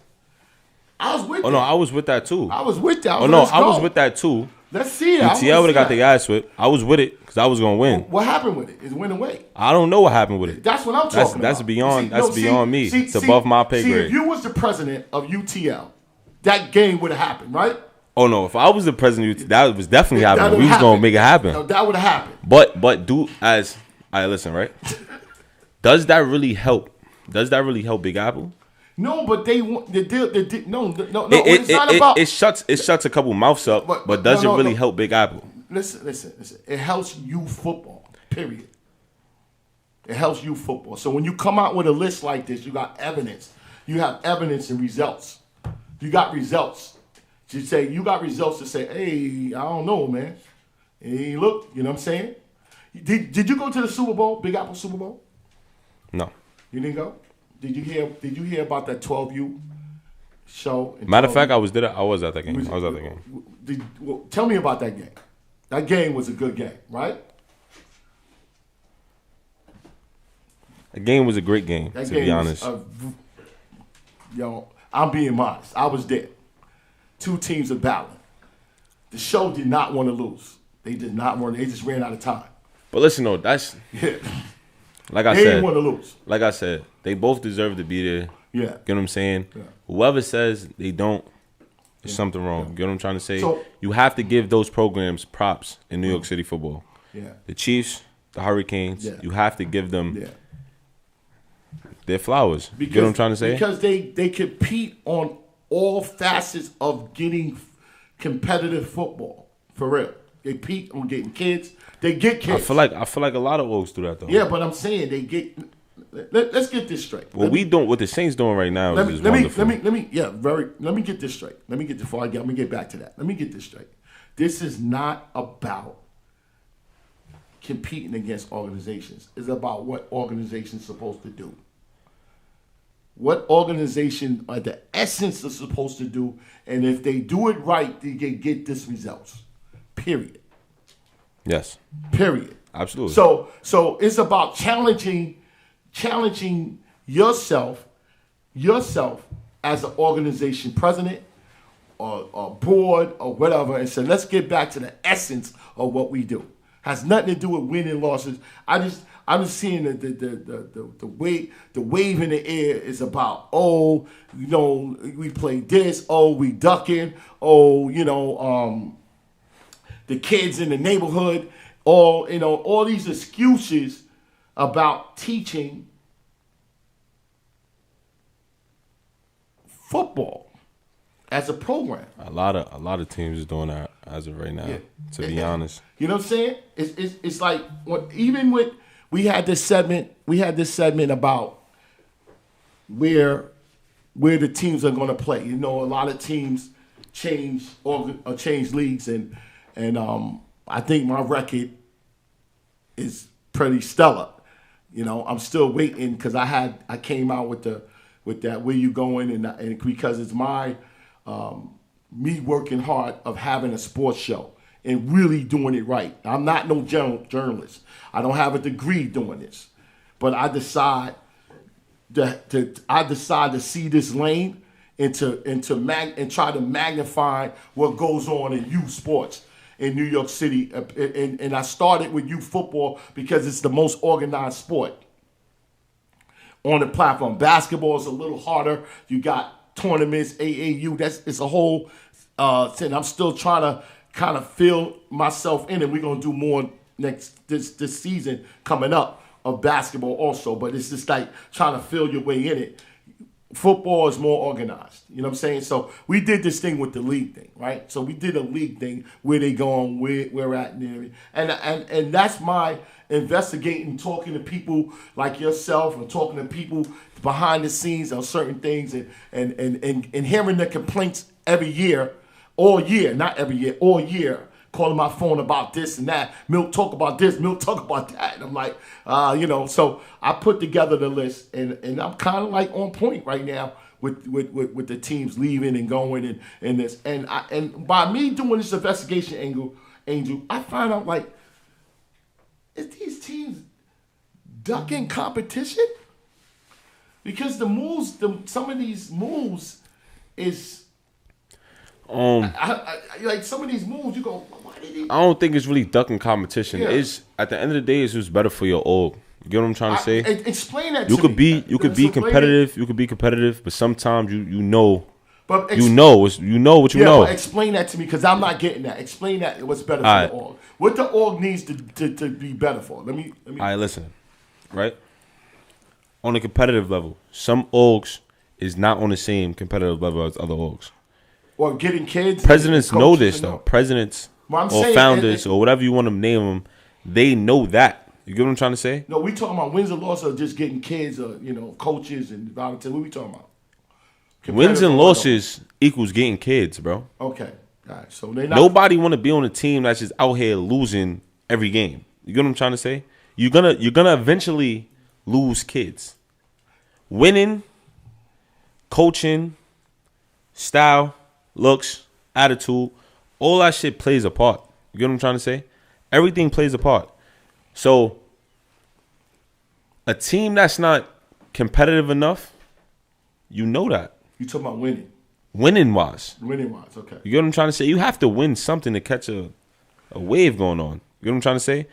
I was with that. Oh, no, I was with that, too. I was with that. I was with that, too. Let's see it. UTL would have got their ass whipped. I was with it because I was going to win. What happened with it? It went away. I don't know what happened with it. That's what I'm talking That's about. beyond me. It's above my pay grade. If you was the president of UTL, that game would have happened, right? Oh, no. If I was the president, that was definitely happening. We was going to make it happen. No, that would have happened. But listen, right? Does that really help? Does that really help Big Apple? No, but they want the deal. No. It's not about. It shuts a couple mouths up, but does it really help Big Apple? Listen. It helps youth football. Period. It helps youth football. So when you come out with a list like this, you got evidence. You have evidence and results. You got results. You got results to say, hey, I don't know, man. Hey, look, you know what I'm saying? Did you go to the Super Bowl, Big Apple Super Bowl? No. You didn't go? Did you hear about that 12U show? Matter of fact, I was at that game. Tell me about that game. That game was a good game, right? The game was a great game, to be honest. I'm being modest. I was there. Two teams are battling. The show did not want to lose. They did not want to. They just ran out of time. But listen, though, that's... Yeah. Like I said, said, didn't want to lose. Like I said, they both deserve to be there. Yeah. Get what I'm saying? Yeah. Whoever says they don't, there's something wrong. Yeah. Get what I'm trying to say? So, you have to give those programs props in New York City football. Yeah. The Chiefs, the Hurricanes, you have to give them their flowers. Because, get what I'm trying to say? Because they compete on all facets of getting competitive football. For real. They compete on getting kids. They get kids. I feel like a lot of Oaks do that though. Yeah, but I'm saying they get. Let's get this straight. What the Saints doing right now is wonderful. Let me get this straight. Let me get back to that. Let me get this straight. This is not about competing against organizations. It's about what organizations supposed to do. What organization at the essence is supposed to do, and if they do it right, they can get this results. Period. Yes. Period. Absolutely. So it's about challenging yourself as an organization president or board or whatever, and say, let's get back to the essence of what we do. Has nothing to do with winning and losses. I'm just seeing the wave in the air is about, we play this, we ducking, the kids in the neighborhood, all these excuses about teaching football as a program. A lot of teams is doing that as of right now. To be honest, you know what I'm saying? It's like we had this segment about where the teams are going to play. A lot of teams change leagues and I think my record is pretty stellar. I'm still waiting because I came out with that where you going and because it's my me working hard of having a sports show and really doing it right. I'm not no journalist. I don't have a degree doing this, but I decide to see this lane and try to magnify what goes on in youth sports in New York City. And I started with youth football because it's the most organized sport on the platform. Basketball is a little harder. You got tournaments, AAU. It's a whole thing. I'm still trying to kind of fill myself in, and we're gonna do more this season coming up of basketball also. But it's just like trying to fill your way in it. Football is more organized. You know what I'm saying? So we did this thing with the league thing, right? So we did a league thing where they going, where we're at, and that's my investigating, talking to people like yourself, and talking to people behind the scenes on certain things, and hearing the complaints every year, all year, not every year, all year, calling my phone about this and that. Milt talk about this, Milt talk about that. And I'm like, so I put together the list, and I'm kind of like on point right now with the teams leaving and going and this. And by me doing this investigation, Angel, I find out like, is these teams ducking competition? Because some of these moves is like some of these moves you go, why did he? I don't think it's really ducking competition. Yeah. It's at the end of the day, it's what's better for your org. You get what I'm trying to say? Explain that. You to could me. be be competitive. You could be competitive, but sometimes you know. But You know what you know. But explain that to me, because I'm not getting that. Explain that what's better for the org. What the org needs to be better for. Let me. All right, listen. Right? On a competitive level, some orgs is not on the same competitive level as other orgs. Or getting kids. Presidents know this, though. Presidents or saying, founders or whatever you want to name them, they know that. You get what I'm trying to say? No, we talking about wins and losses, or just getting kids, or coaches and volunteers. What we talking about? Wins and losses equals getting kids, bro. Okay. All right. So they not. Nobody want to be on a team that's just out here losing every game. You get what I'm trying to say? You're gonna eventually lose kids. Winning, coaching, style, looks, attitude, all that shit plays a part. You get what I'm trying to say? Everything plays a part. So a team that's not competitive enough, you know that. You talking about winning? Winning wise, okay. You get what I'm trying to say? You have to win something to catch a wave going on. You get what I'm trying to say?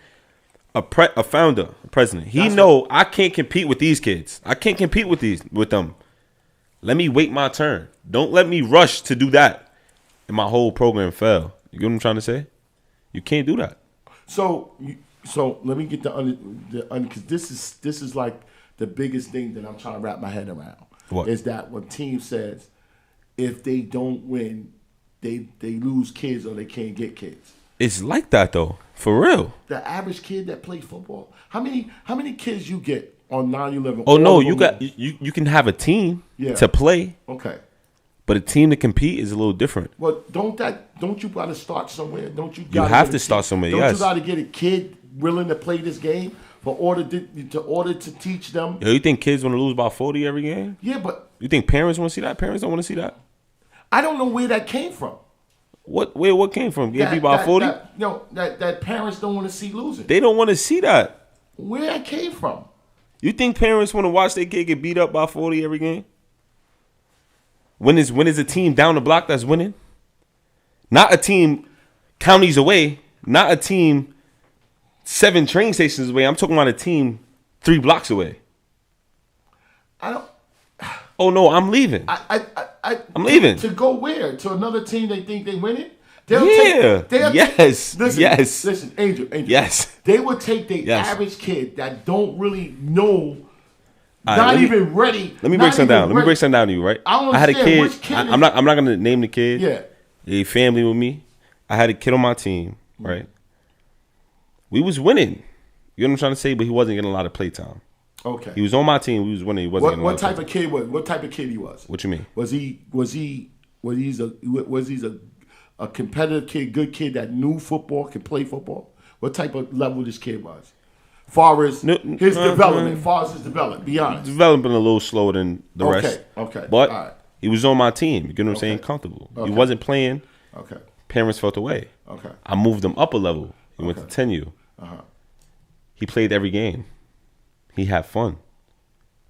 A founder, a president, he know I can't compete with these kids. I can't compete with them. Let me wait my turn. Don't let me rush to do that, and my whole program fail. You get what I'm trying to say? You can't do that. So let me get because this is like the biggest thing that I'm trying to wrap my head around. What is that when team says if they don't win, they lose kids or they can't get kids? It's like that though, for real. The average kid that plays football, how many kids you get on 9/11? Oh no, you can have a team to play. Okay. But a team to compete is a little different. Well, don't you got to start somewhere? Don't you? You have to start somewhere. Don't yes. you got to get a kid willing to play this game for order to teach them? Yo, you think kids want to lose by 40 every game? Yeah, but you think parents want to see that? Parents don't want to see that. I don't know where that came from. What came from? Get beat by 40? That parents don't want to see losing. They don't want to see that. Where that came from? You think parents want to watch their kid get beat up by 40 every game? When is a team down the block that's winning? Not a team counties away. Not a team 7 train stations away. I'm talking about a team 3 blocks away. I don't. Oh no, I'm leaving. I'm leaving. To go where? To another team they think they winning? Yes. Listen, Angel. Yes. They would take the average kid that don't really know, even ready. Let me break something down. Let me break something down to you, right? I had a kid. I'm not gonna name the kid. Yeah. A family with me. I had a kid on my team, right? We was winning. You know what I'm trying to say? But he wasn't getting a lot of play time. Okay. He was on my team. We was winning. He wasn't getting a lot of type of kid was? What type of kid he was? What you mean? Was he a competitive kid, good kid that knew football, could play football? What type of level this kid was? Far as his development, be honest. Developing a little slower than the rest. Okay. But he was on my team. You get what I'm saying? Comfortable. Okay. He wasn't playing. Okay. Parents felt away. Okay. I moved him up a level. He went to 10U. Uh-huh. He played every game. He had fun.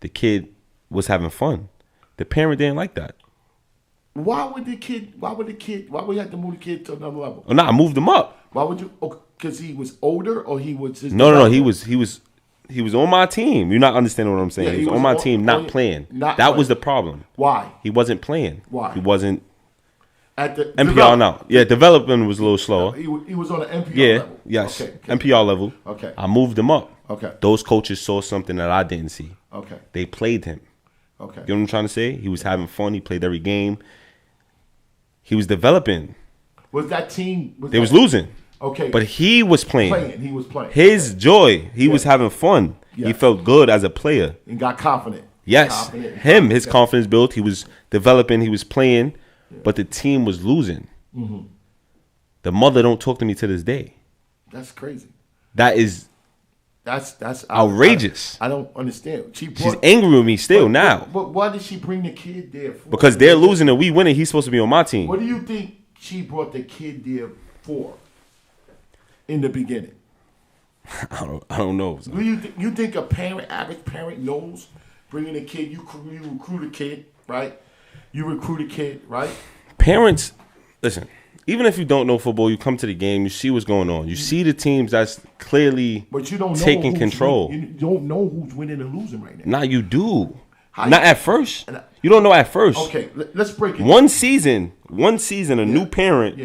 The kid was having fun. The parent didn't like that. Why would you have to move the kid to another level? Oh, no, I moved him up. Why would you? Because he was older, or he was just No. He was on my team. You're not understanding what I'm saying. Yeah, he was on my team, not playing. That was the problem. Why? He wasn't playing. Why? He wasn't. At the MPR now. Yeah, development was a little slower. He was on an MPR level. Yes. Okay. MPR level. Okay. I moved him up. Okay. Those coaches saw something that I didn't see. Okay. They played him. Okay. You know what I'm trying to say? He was having fun. He played every game. He was developing. Was that team? They was losing. Okay. But he was playing. He was playing. His joy. He was having fun. Yeah. He felt good as a player. And got confident. Yes. His confidence built. He was developing. He was playing. Yeah. But the team was losing. Mm-hmm. The mother don't talk to me to this day. That's crazy. That's outrageous. I don't understand. She's angry with me still now. But why did she bring the kid there for? Because they're losing and we winning. He's supposed to be on my team. What do you think she brought the kid there for in the beginning? I don't know. Do you think average parent knows bringing a kid? You recruit a kid, right? You recruit a kid, right? Parents, listen. Even if you don't know football, you come to the game, you see what's going on. You see the teams that's clearly taking control. You don't know who's winning and losing right now. Nah, you do. Not at first. You don't know at first. Okay, let's break it. One season, a new parent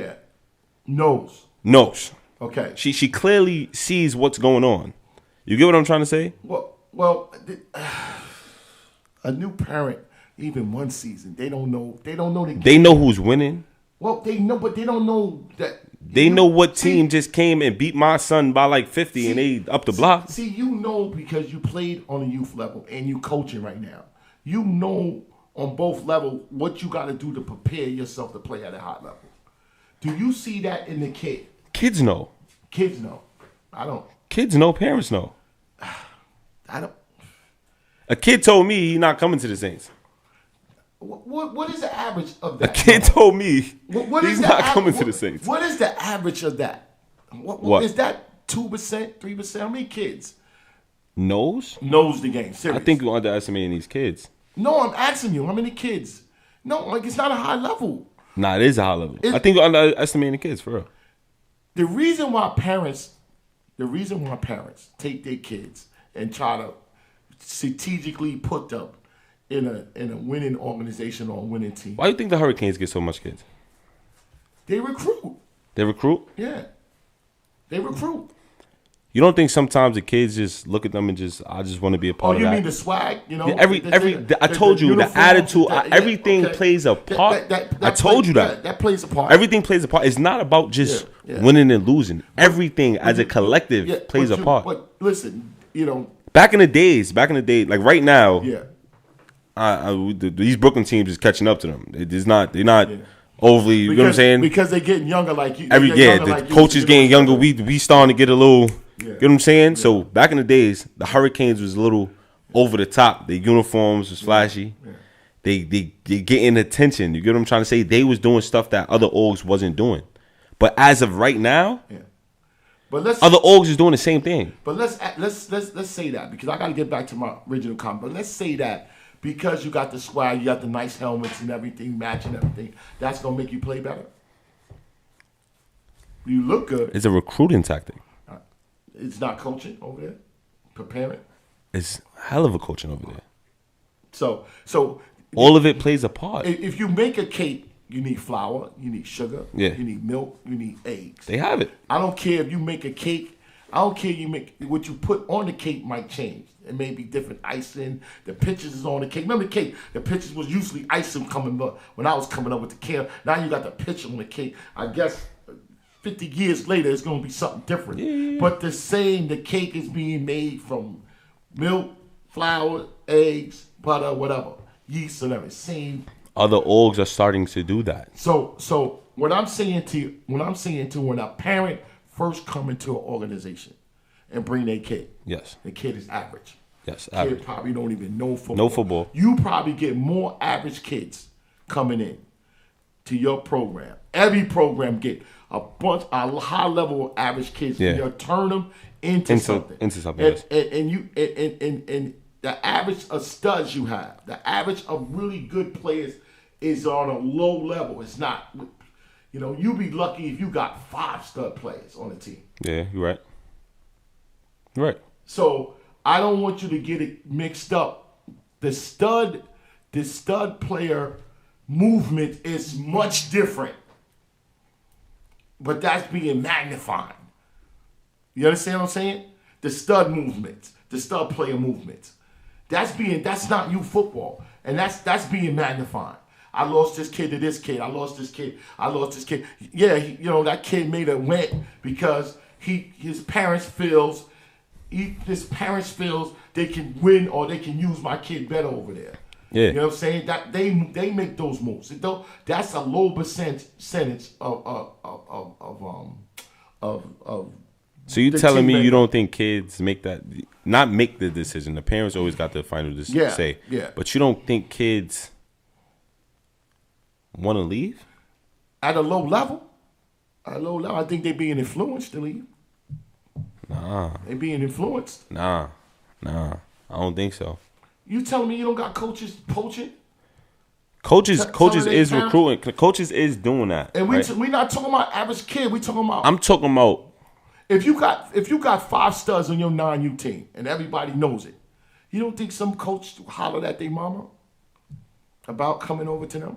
knows. Okay. She clearly sees what's going on. You get what I'm trying to say? Well, a new parent, even one season, they don't know the game. They know who's winning. Well, they know, but they don't know that. They know what team just came and beat my son by like 50 and they up the block. See, you know because you played on a youth level and you coaching right now. You know on both levels what you got to do to prepare yourself to play at a high level. Do you see that in the kid? Kids know. Kids know. I don't. Kids know. Parents know. I don't. A kid told me he's not coming to the Saints. What is the average of that? A kid told me he's not coming to the Saints. What is the average of that? What is that? 2%, 3%? How many kids knows the game? Serious. I think you're underestimating these kids. No, I'm asking you, how many kids? No, like it's not a high level. Nah, it is a high level. I think you're underestimating the kids for real. The reason why parents take their kids and try to strategically put them in a winning organization or a winning team. Why do you think the Hurricanes get so much kids? They recruit. They recruit? Yeah. They recruit. You don't think sometimes the kids just look at them and I just want to be a part of that? Oh, you mean the swag? You know, yeah, I told you, the attitude, everything plays a part. I told you that. That plays a part. Everything plays a part. It's not about just winning and losing. Everything as a collective plays a part. But listen, back in the day, like right now, these Brooklyn teams is catching up to them. They're not overly. You know what I'm saying? Because they're getting younger, like you. The coaches getting younger. We starting to get a little. You know what I'm saying? Yeah. So back in the days, the Hurricanes was a little over the top. The uniforms was flashy. Yeah. They getting attention. You get what I'm trying to say? They was doing stuff that other orgs wasn't doing. But as of right now, but other orgs is doing the same thing. But let's say that, because I got to get back to my original comment. But let's say that because you got the swag, you got the nice helmets and everything, matching everything, that's gonna make you play better. You look good. It's a recruiting tactic. It's not coaching over there, preparing. It's hell of a coaching over there. So all of it plays a part. If you make a cake, you need flour, you need sugar, you need milk, you need eggs. They have it. I don't care if you make a cake. I don't care you make what you put on the cake might change. It may be different icing. The pictures is on the cake. Remember the cake? The pictures was usually icing coming up when I was coming up with the can. Now you got the picture on the cake. I guess 50 years later, it's going to be something different. Yeah. But the cake is being made from milk, flour, eggs, butter, whatever, yeast and everything. Same. Other orgs are starting to do that. So what I'm saying to when a parent first come into an organization and bring their kid, yes, the kid is average. Yes, average. Kid probably don't even know football. No football. You probably get more average kids coming in to your program. Every program get a high level of average kids. Yeah. You turn them into something. Into something. And the average of studs you have, the average of really good players is on a low level. It's not. You'll be lucky if you got 5 stud players on the team. Yeah, you're right. You're right. So I don't want you to get it mixed up. The stud player movement is much different, but that's being magnified. You understand what I'm saying? The stud movement, the stud player movement. That's not youth football, and that's being magnified. I lost this kid to this kid. I lost this kid. I lost this kid. Yeah, that kid made a win because his parents feels they can win or they can use my kid better over there. Yeah. You know what I'm saying? That they make those moves. That's a low percentage of So you the telling me teammate. you don't think kids not make the decision? The parents always got the final say. Yeah. But you don't think kids want to leave? At a low level, I think they being influenced to leave. Nah. They being influenced. Nah. I don't think so. You telling me you don't got coaches poaching? Coaches Some of their is parents- recruiting. Coaches is doing that. And right? we not talking about average kid. We talking about I'm talking about if you got 5 studs on your non-U team and everybody knows it. You don't think some coach hollered at their mama about coming over to them?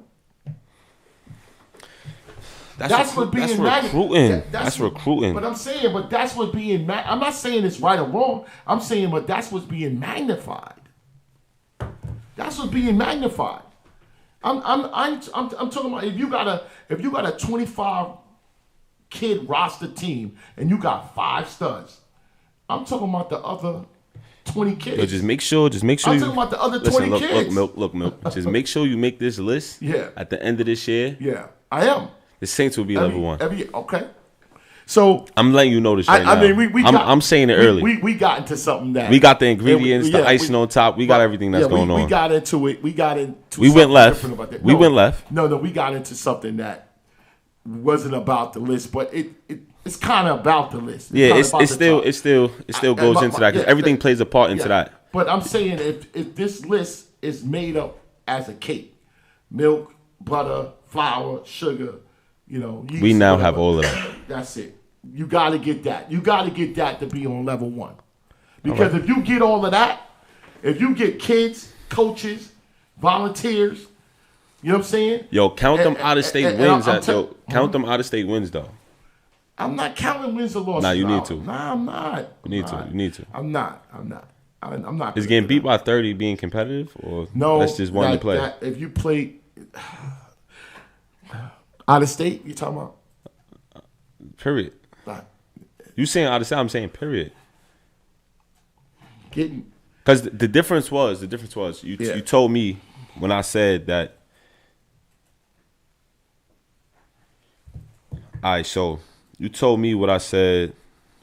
That's what being recruiting. That's recruiting. But I'm saying, that's what being. I'm not saying it's right or wrong. I'm saying, but that's what's being magnified. That's what's being magnified. I'm talking about if you got a 25 kid roster team and you got 5 studs. I'm talking about the other 20 kids. Yo, just make sure. I'm talking about the other 20 kids. Look, Milk. Just make sure you make this list. Yeah. At the end of this year, Yeah, I am. the Saints will be level 1. Okay. So I'm letting you know this right now. I mean, I'm saying it early. We got into something that We got the ingredients, the icing on top. We got everything that's going on. We got into it. We went something left. different about that. We went left. No, we got into something that wasn't about the list, but it's kind of about the list. Yeah, it still goes into that because everything plays a part into that. But I'm saying if this list is made up as a cake, milk, butter, flour, sugar, yeast, We now whatever, have all of that. That's it. You got to get that. You got to get that to be on level 1. Because if you get all of that, if you get kids, coaches, volunteers, you know what I'm saying? Yo, count them out of state wins. Count them out of state wins though. I'm not counting wins or losses. Nah, you need to. Nah, I'm not. You need to. I'm not. I'm not. Is getting beat by 30 being competitive, or No, that's just one to play? If you play out of state, you talking about? Period. Nah, You saying out of state? I'm saying period. getting Because the difference was you told me when I said that. All right, so you told me what I said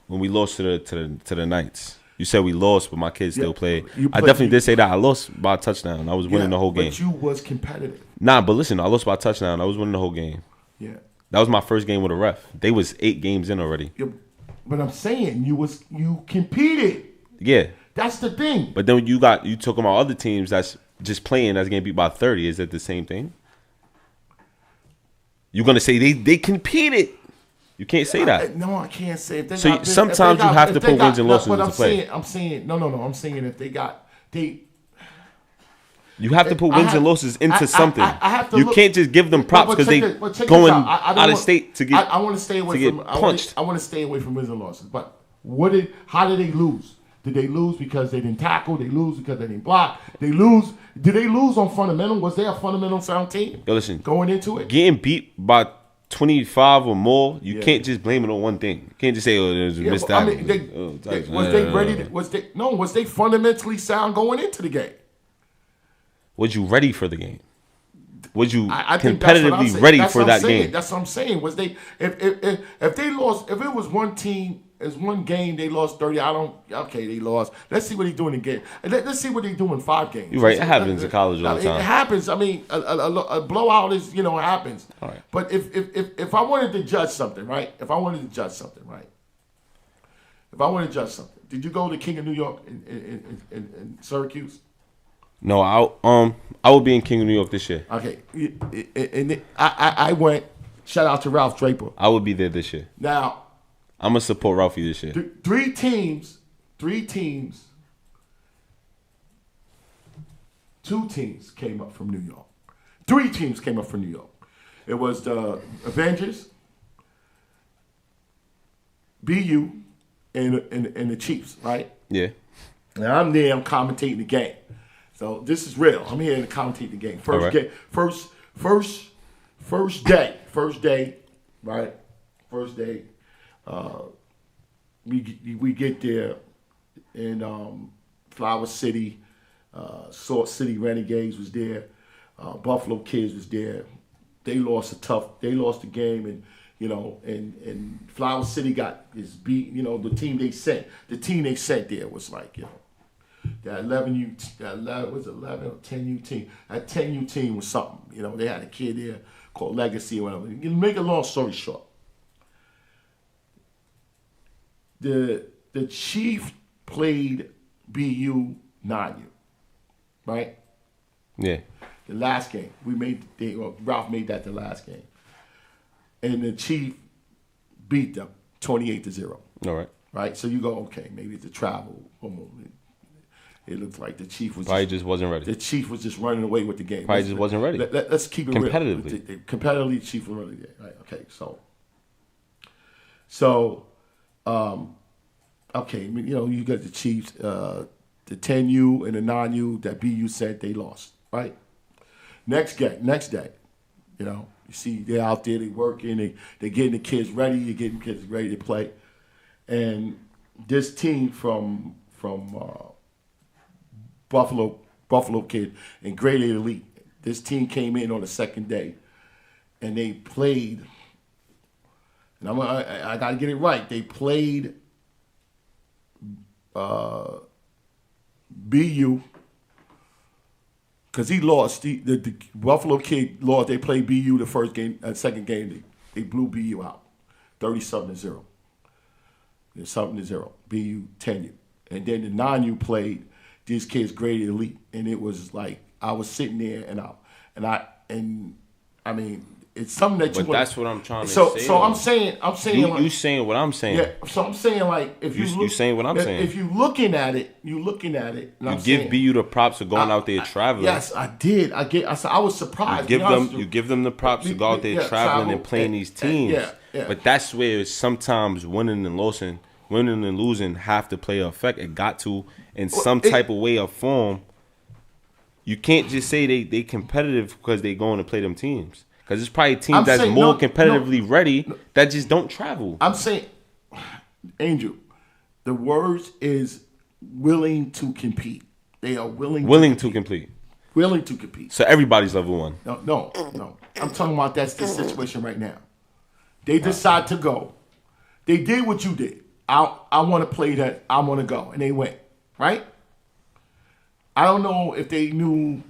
when we lost to the Knights. You said we lost, but my kids still played. I definitely did say that. I lost by a touchdown. I was winning the whole game. But you was competitive. Nah, but listen, I lost by a touchdown. I was winning the whole game. Yeah. That was my first game with a ref. They was 8 games in already. But I'm saying you competed. Yeah. That's the thing. But then you talking about other teams that's just playing that's getting beat by 30. Is that the same thing? You're gonna say they competed. You can't say that. No, I can't say it. So sometimes you have to put wins and losses into play. I'm saying no. I'm saying if they You have to put wins and losses into something. I have to you look, can't just give them props because they going out of state to get. I want to stay away from punched. I want to stay away from wins and losses. But how did they lose? Did they lose because they didn't tackle? They lose because they didn't block? Did they lose on fundamental? Was they a fundamental sound team? Yo, listen, going into it, getting beat by 25 or more, you can't just blame it on one thing. You can't just say, "Oh, there's a missed tackle." Was they fundamentally sound going into the game? Was you ready for the game? Was you I think that's what I'm competitively saying. ready That's for what that I'm saying. game? That's what I'm saying. Was they if they lost, if it was one team, as one game they lost 30. They lost. Let's see what they do in the game. Let's see what they do in 5 games. You're right. It happens in college all the time. It happens. I mean, a blowout is it happens. All right. But if I wanted to judge something, right? If I wanted to judge something, did you go to King of New York in Syracuse? No, I will be in King of New York this year. Okay, and I went. Shout out to Ralph Draper. I will be there this year. Now, I'm gonna support Ralphie this year. 3 teams, 2 teams came up from New York. 3 teams came up from New York. It was the Avengers, BU, and the Chiefs, right? Yeah. Now I'm there. I'm commentating the game. So this is real. I'm here to commentate the game. Right. first day, right? First day, we get there in Flower City. Salt City Renegades was there. Buffalo Kids was there. They lost the game, and and Flower City got his beat. The team they sent there was like, that 11U, that 11 was 11 or 10U team. That 10U team was something. They had a kid there called Legacy or whatever. Make a long story short, the Chief played BU 9U, right? Yeah. The last game Ralph made that the last game, and the Chief beat them 28-0. All right. Right. So you go, okay, maybe it's a travel. It looks like the Chief was probably just wasn't ready. The Chief was just running away with the game. Probably just wasn't ready. Let's keep it competitively. Real. Competitively, Chief was really there. Right. Okay. So, okay, you got the Chiefs, the 10U and the 9U that BU said they lost. Right. Next day, you see they're out there, they working, they getting the kids ready, you're getting the kids ready to play, and this team from Buffalo Kid and Grade A Elite, this team came in on the second day, and they played. And I got to get it right. They played BU. Because he lost, the Buffalo Kid lost. They played BU the first game, second game. They blew BU out, 30-0. 0. BU 10U, and then the 9U played these kids Grade A Elite, and it was like I was sitting there, and I mean it's something that you. But that's what I'm trying to say. So I'm saying you saying what I'm saying. Yeah. So I'm saying like if you saying what I'm saying. If you looking at it. And you give saying, BU the props for going out there traveling. Yes, I did. I was surprised. You give them the props to go out there traveling and playing these teams. Yeah. But that's where sometimes winning and losing have to play an effect. It got to in some type of way or form. You can't just say they competitive because they going to play them teams. Because it's probably teams that's more competitively ready that just don't travel. I'm saying, Angel, the words is willing to compete. They are willing to compete. Willing to compete. So everybody's level one. No. I'm talking about that's the situation right now. They decide to go. They did what you did. I want to play that. I want to go. And they went. Right? I don't know if they knew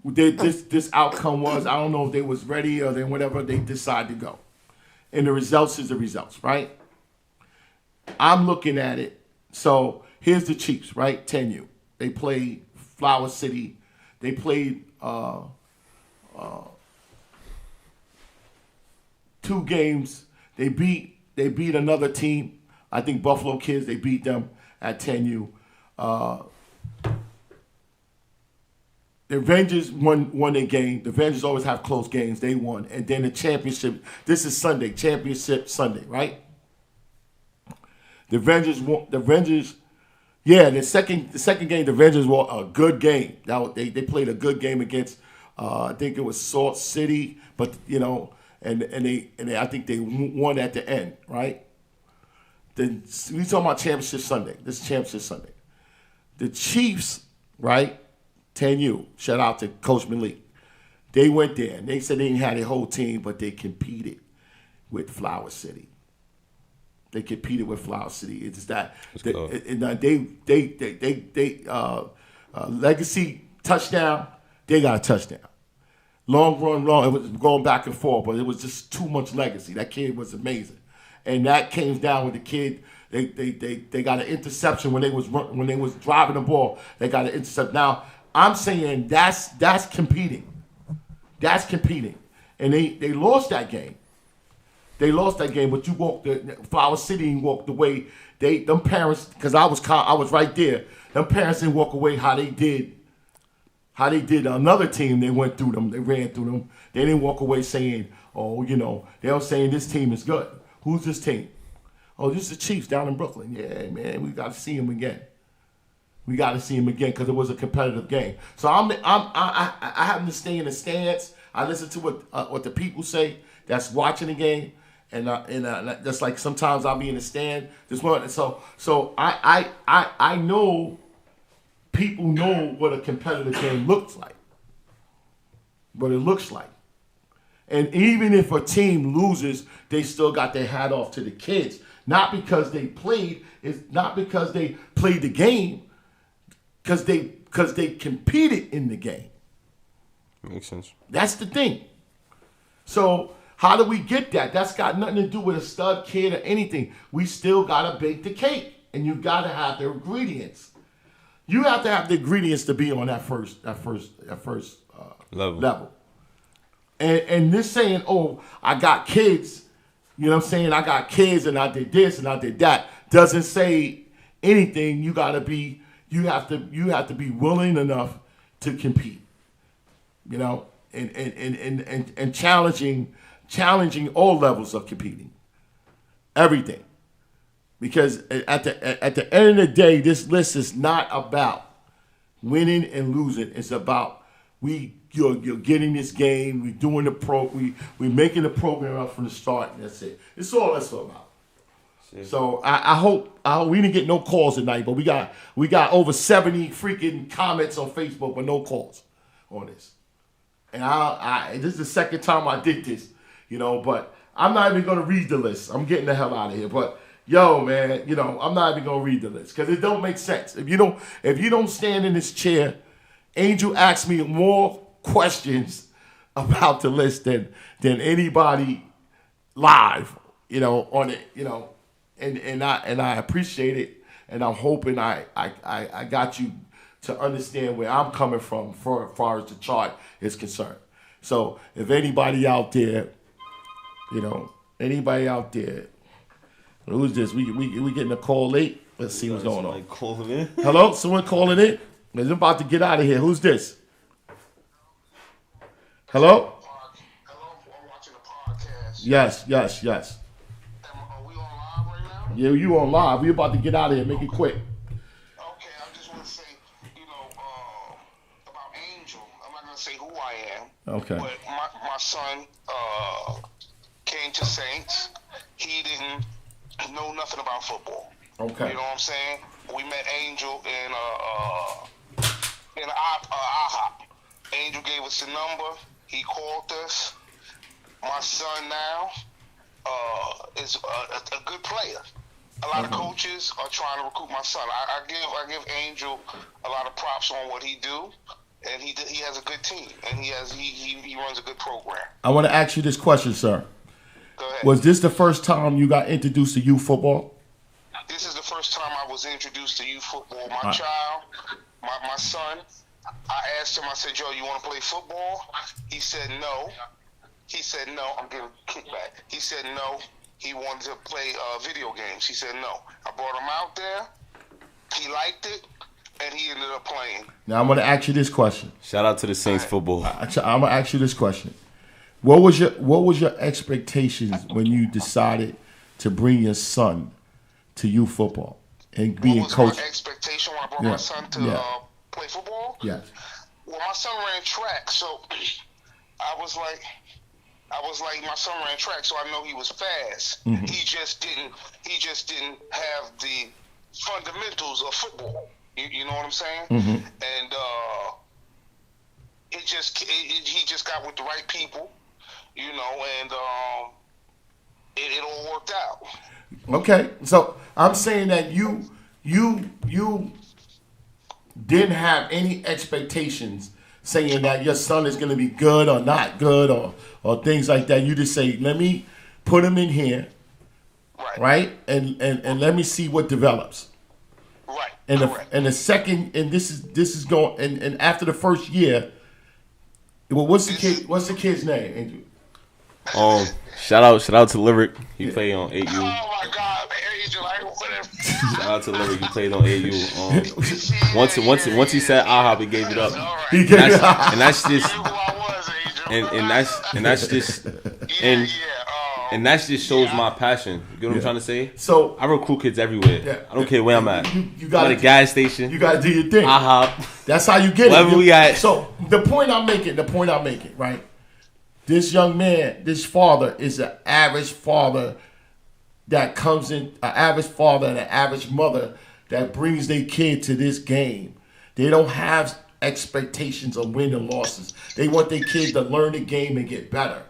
this outcome was. I don't know if they was ready or then whatever. They decide to go. And the results is the results, right? I'm looking at it. So here's the Chiefs, right? 10U. They played Flower City. They played 2 games. They beat another team. I think Buffalo Kids, they beat them at 10U. The Avengers won their game. The Avengers always have close games. They won. And then the championship, this is Sunday, championship Sunday, right? The Avengers won. The second game, the Avengers won a good game. They played a good game against, I think it was Salt City, but and I think they won at the end, right? We talking about championship Sunday. This is championship Sunday. The Chiefs, right? 10U. Shout out to Coach Malik. They went there and they said they didn't have their whole team, but they competed with Flower City. It's that Legacy touchdown. They got a touchdown. Long run. It was going back and forth, but it was just too much Legacy. That kid was amazing, and that came down with the kid. They got an interception when they was driving the ball. They got an interception. Now I'm saying that's competing. That's competing, and they lost that game. They lost that game, but Flower City walked away. Them parents, because I was right there. Them parents didn't walk away how they did another team. They went through them. They ran through them. They didn't walk away saying, they were saying this team is good. Who's this team? Oh, this is the Chiefs down in Brooklyn. Yeah, man, we got to see them again. Because it was a competitive game. So I happen to stay in the stands. I listen to what the people say that's watching the game, and that's like sometimes I'll be in the stand. So I know people know what a competitive game looks like, what it looks like. And even if a team loses, they still got their hat off to the kids. Not because they played, it's not because they played the game, because they competed in the game. Makes sense. That's the thing. So how do we get that? That's got nothing to do with a stud kid or anything. We still gotta bake the cake, and you gotta have the ingredients. You have to have the ingredients to be on that first level. And this saying, oh, I got kids, you know what I'm saying? I got kids and I did this and I did that, doesn't say anything. You have to be willing enough to compete, you know, and challenging all levels of competing, everything. Because at the end of the day, this list is not about winning and losing. It's about you're getting this game. We're doing we're making the program up from the start, and that's it. It's all that's all about. So I hope we didn't get no calls tonight, but we got over 70 freaking comments on Facebook, but no calls on this. And this is the second time I did this, you know. But I'm not even gonna read the list. I'm getting the hell out of here. But yo, man, you know, I'm not even gonna read the list because it don't make sense. If you don't stand in this chair, Angel asked me more questions about the list than anybody live, you know, on it, you know, and I appreciate it, and I'm hoping I got you to understand where I'm coming from for as far as the chart is concerned. So if anybody out there, you know, who's this? We getting a call late. Let's see what's going on. Calling in. Hello, someone calling in. I'm about to get out of here. Who's this? Hello? Hello, I'm watching a podcast. Yes. Are we on live right now? Yeah, you on live. We about to get out of here. Make it quick. Okay, I just want to say, about Angel. I'm not going to say who I am. Okay. But my son came to Saints. He didn't know nothing about football. Okay. You know what I'm saying? We met Angel in IHOP. Angel gave us the number. He called us. My son now is a good player. A lot of coaches are trying to recruit my son. I give Angel a lot of props on what he do, and he has a good team, and he runs a good program. I want to ask you this question, sir. Go ahead. Was this the first time you got introduced to youth football? This is the first time I was introduced to youth football. My child, my son, I asked him, I said, Joe, you want to play football? He said no. I'm getting kickback. He said no. He wanted to play video games. He said no. I brought him out there. He liked it, and he ended up playing. Now I'm going to ask you this question. Shout out to the Saints football. I'm going to ask you this question. What was your expectations when you decided to bring your son to youth football and being coached? What was my expectation when I brought my son to play football? Yes. Well, my son ran track, so I was like, my son ran track, so I know he was fast. Mm-hmm. He just didn't have the fundamentals of football. You know what I'm saying? Mm-hmm. And he just got with the right people, you know, and it all worked out. Okay, so I'm saying that you didn't have any expectations saying that your son is going to be good or not good or things like that. You just say, let me put him in here, right? And let me see what develops. Right. And the second, and this is going, and after the first year, well, what's the kid's name, Andrew? Shout out to Lyric. He played on 8U. Oh my God, man, Angel, I ain't whatever. Shout out to Lyric. He played on 8U. Once he said IHOP, he gave it up. And that's just and that's just and that just shows my passion. You know what I'm trying to say? So I recruit kids everywhere. I don't care where I'm at. You got at a gas station. You got to do your thing. IHOP. That's how you get Wherever it. we at. So the point I'm making, right? This young man, this father, is an average father that comes in, an average father and an average mother that brings their kid to this game. They don't have expectations of win and losses. They want their kid to learn the game and get better.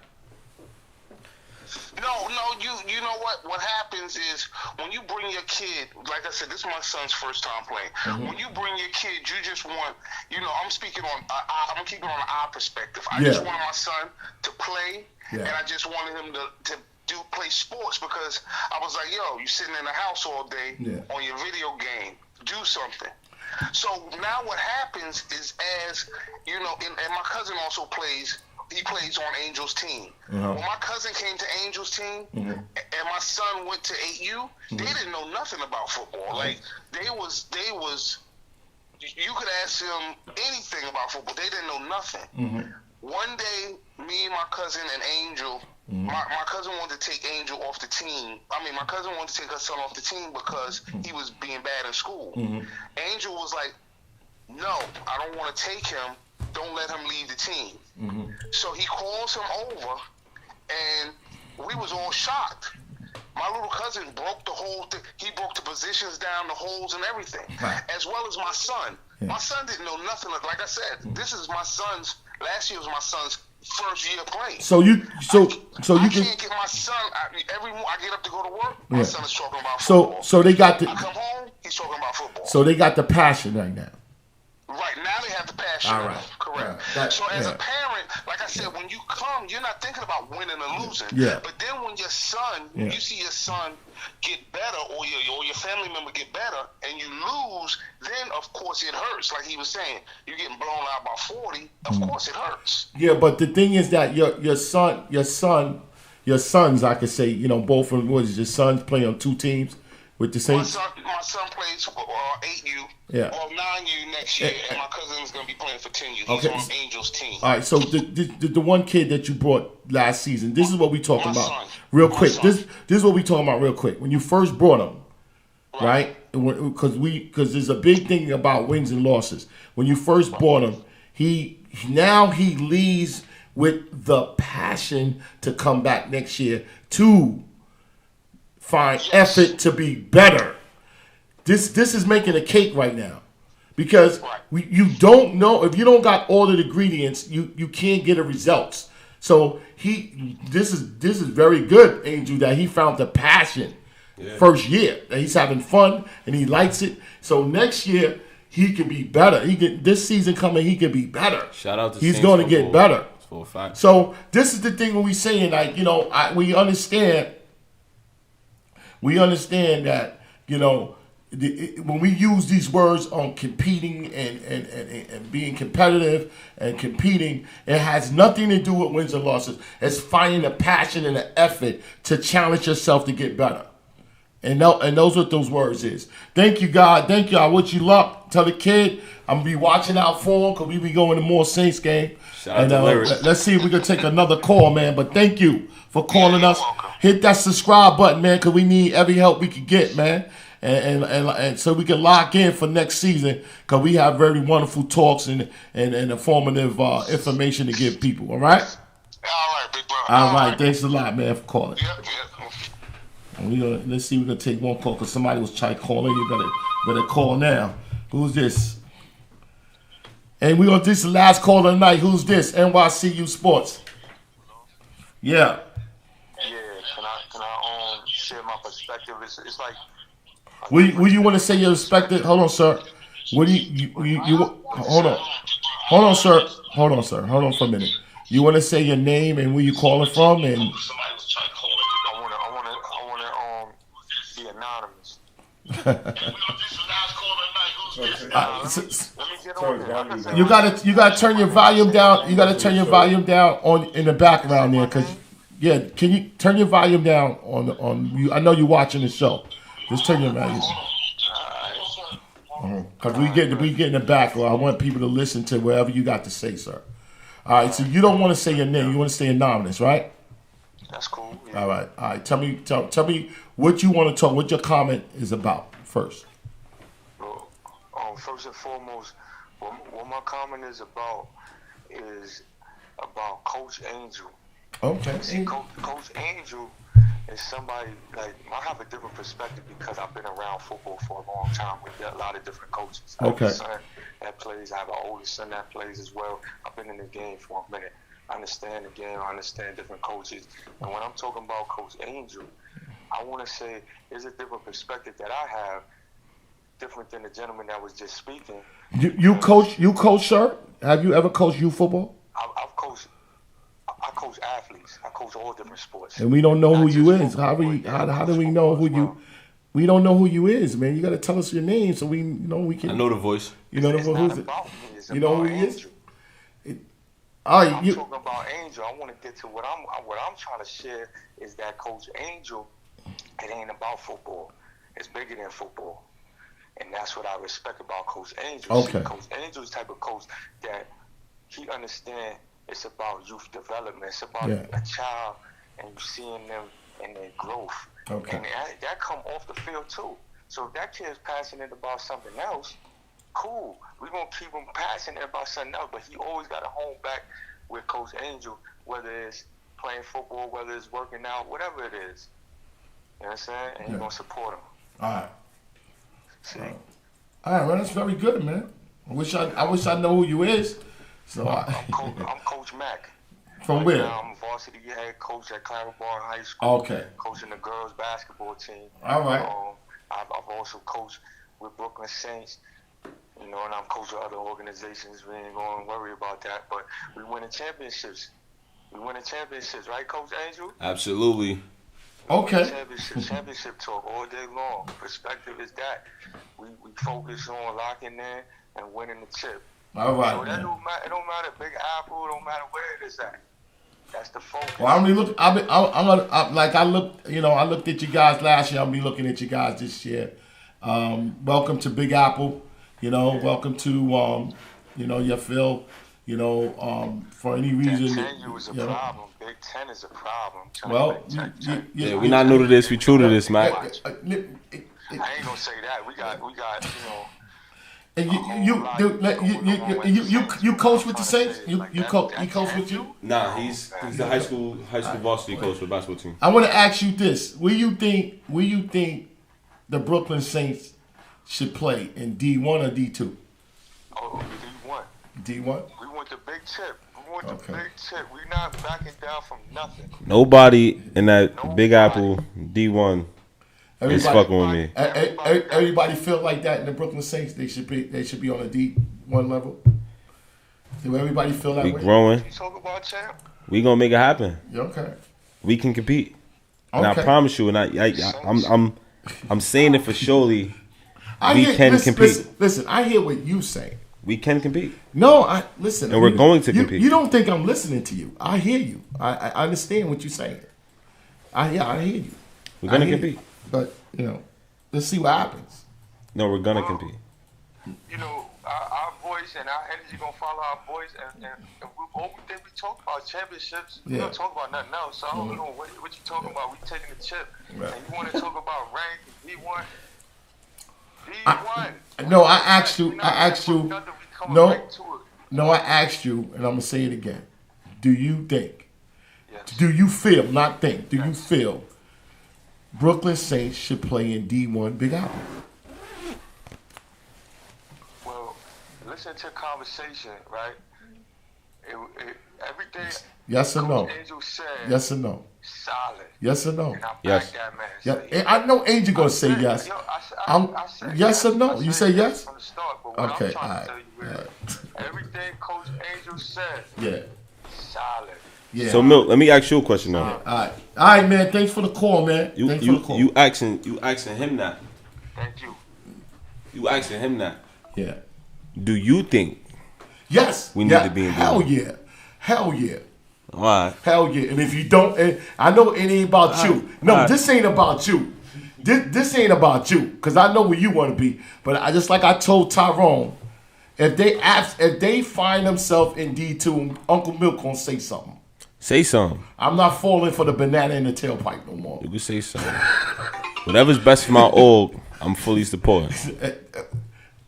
No, you know what? What happens is when you bring your kid, like I said, this is my son's first time playing. Mm-hmm. When you bring your kid, you just want, I'm speaking on, I'm keeping on our perspective. I Yeah. just wanted my son to play, Yeah. and I just wanted him to play sports because I was like, yo, you sitting in the house all day on your video game, do something. So now what happens is as, and my cousin also plays, he plays on Angel's team. Uh-huh. When my cousin came to Angel's team and my son went to 8U, they didn't know nothing about football. Like they was you could ask them anything about football. They didn't know nothing. One day, me and my cousin and Angel, my cousin wanted to take Angel off the team. My cousin wanted to take her son off the team because he was being bad in school. Angel was like, no, I don't want to take him. Don't let him leave the team. So he calls him over, and we was all shocked. My little cousin broke the whole thing. He broke the positions down, the holes, and everything, as well as my son. My son didn't know nothing. Like I said, last year was my son's first year playing. So you I can. can't get my son. Every morning I get up to go to work, my son is talking about football. So they got I come home, he's talking about football. So they got the passion right now. Right, now they have the passion. All right. Correct. So as a parent, like I said, when you come, you're not thinking about winning or losing. Yeah. But then when your son, you see your son get better or your family member get better and you lose, then of course it hurts. Like he was saying, you're getting blown out by 40, of course it hurts. Yeah, but the thing is that your sons, I could say, both of them, your sons play on two teams with the Saints? My son plays for 8U or 9U next year, and my cousin's going to be playing for 10U. He's on Angel's team. All right, so the one kid that you brought last season, this is what we talking about. Son. Real quick. This is what we talking about real quick. When you first brought him, right? Because there's a big thing about wins and losses. When you first brought him, he leads with the passion to come back next year to find effort to be better. This is making a cake right now, because you don't know if you don't got all the ingredients, you can't get the results. So this is very good, Angel, that he found the passion first year, that he's having fun and he likes it. So next year he can be better. This season coming, he can be better. Shout out to he's Saints going to get better. For a fact. So this is the thing when we saying, like, we understand. We understand that, when we use these words on competing and being competitive and competing, it has nothing to do with wins and losses. It's finding the passion and the effort to challenge yourself to get better. And those what those words is. Thank you, God. Thank you. I wish you luck. Tell the kid I'm going to be watching out for him because we be going to more Saints game. Shout out to Larry. Let's see if we can take another call, man. But thank you for calling us. Hit that subscribe button, man, because we need every help we can get, man. And so we can lock in for next season, because we have very wonderful talks and informative information to give people. All right? All right, big brother. All right. Thanks a lot, man, for calling. Yep. And let's see if we can take one call, because somebody was trying to call in. You better call now. Who's this? And this is the last call of the night. Who's this? NYCU Sports. Yeah. Can I share my perspective? It's like. Will you want to say your perspective? Hold on, sir. What do you hold on? Hold on, sir. Hold on for a minute. You want to say your name and where you calling from? And I want to be anonymous. Let me get on there. You gotta turn your volume down. You gotta turn your volume down in the background there, cause can you turn your volume down on you? I know you're watching the show. Just turn your volume. Cause we get in the back. I want people to listen to whatever you got to say, sir. All right. So you don't want to say your name. You want to stay anonymous, right? That's cool. Yeah. All right. Tell me what you want to talk. What your comment is about first. Well, first and foremost, what my comment is about Coach Angel. Okay. See, Coach Angel is somebody, like, I have a different perspective because I've been around football for a long time with a lot of different coaches. I have Okay. a son that plays. I have an older son that plays as well. I've been in the game for a minute. I understand the game. I understand different coaches. And when I'm talking about Coach Angel, I want to say there's a different perspective that I have, different than the gentleman that was just speaking. You coach, sir? Have you ever coached youth football? I've coached. I coach athletes. I coach all different sports. And we don't know who Not you just is. How football, we but how I do coach we know football who as you? well. We don't know who you is, man. You got to tell us your name so we we can. the voice. It's not about me. It's You know about who he is? Angel. All right, I'm you. talking about Angel. I want to get to what I'm trying to share is that Coach Angel, it ain't about football. It's bigger than football, and that's what I respect about Coach Angel. Okay. See, Coach Angel's type of coach that he understand it's about youth development. It's about a child and you seeing them in their growth. Okay. And that come off the field too. So if that kid's passionate about something else, cool. We're going to keep him passionate about something else, but he always got to home back with Coach Angel, whether it's playing football, whether it's working out, whatever it is. You know what I'm saying? And you're going to support him. All right. See? All right, well, that's very good, man. I wish I know who you is. So I'm Coach Mack. From Right where? now, I'm varsity head coach at Claremont High School. Okay. Coaching the girls basketball team. All right. I've also coached with Brooklyn Saints. You know, and I'm coaching other organizations. We ain't going to worry about that. But we winning championships. Right, Coach Angel? Absolutely. Okay. Championship talk all day long. Perspective is that we focus on locking in and winning the chip. All right. So that Man. it don't matter Big Apple, it don't matter where it is at. That's the focus. Well, I mean, look, I looked at you guys last year. I'll be looking at you guys this year. Welcome to Big Apple. Welcome to your Phil. For any reason. Big Ten is a problem. Big Ten is a problem. Well, Yeah, we not new to this. We true to this, Mac. I ain't gonna say that. We got. And you coach with the Saints? You coach with you? Nah, he's the high school varsity coach for the basketball team. I want to ask you this: Will you think the Brooklyn Saints should play in D1 or D2? Oh, D1. D1. We want the big chip. Okay. Big chip. We not backing down from nothing. Nobody in that Big Apple D1 is fucking with me. Everybody feel like that in the Brooklyn Saints. They should be on a D1 level. Do everybody feel that We way? growing. You talk about champ? We gonna make it happen. Okay. We can compete. And I Okay. promise you, and I'm saying it for surely. Listen, compete. Listen, I hear what you say. We can compete. No, I listen. And we're going to compete. You don't think I'm listening to you? I hear you. I understand what you're saying. I hear you. We're gonna I hear compete. you. But let's see what happens. No, we're gonna compete. You know, our voice and our energy gonna follow our voice, and we talk about championships. We Yeah. don't talk about nothing else. So I don't know what you talking about. We taking the chip, Right. and you want to talk about rank D1. D1. No, I asked you. No, Right to it. no, I asked you, and I'm gonna say it again. Do you think? Yes. Do you feel? Not think. Do you feel? Brooklyn Saints should play in D1 Big Apple. Well, listen to the conversation, right? Everything. Yes or no? Coach Angel said. Yes or no? Solid. Yes or no? And I Yes. back that man. Yeah, I know Angel gonna say yes. Yo, I said yes or no? I You said say yes? From the start, but what Okay, I'm trying alright, to tell you is everything Coach Angel said, Yeah, solid. yeah. So, Milt, let me ask you a question now. all right, man. Thanks for the call, man. Thanks for the call. You asking him that. Thank you. You asking him that. Yeah. Do you think? Yes. We need yeah. to be in Hell D1. yeah. Hell yeah. All right. Hell yeah. And if you don't, and I know it ain't about you. No, Alright. this ain't about you. This ain't about you, because I know where you want to be. But I just like I told Tyrone, if they find themselves in D2, Uncle Milk gonna say something. Say something. I'm not falling for the banana in the tailpipe no more. You can say something. Whatever's best for my org, I'm fully supporting.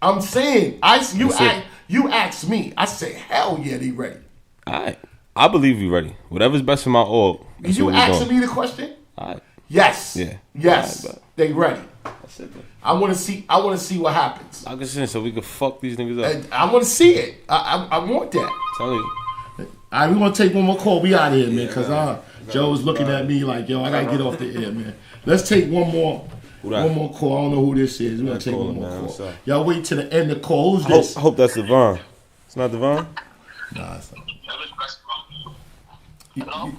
I'm saying, That's it. you asked me. I said, hell yeah, they ready. All right. I believe you ready. Whatever's best for my org. Did you asking me the question? All right. Yes. Yeah. Yes. All right, they ready. That's it, man. I want to see. I want to see what happens. I can send so we can fuck these niggas up. I want to see it. I want that. Tell you. All right, we're gonna take one more call. We out of here, man, because Joe's looking at me like, yo, I gotta get off the air, man. Let's take one more. One more call. I don't know who this is. We're gonna take one more call. Y'all wait till the end of the call. Who's this? I hope that's Devon. It's not Devon? Nah, it's not.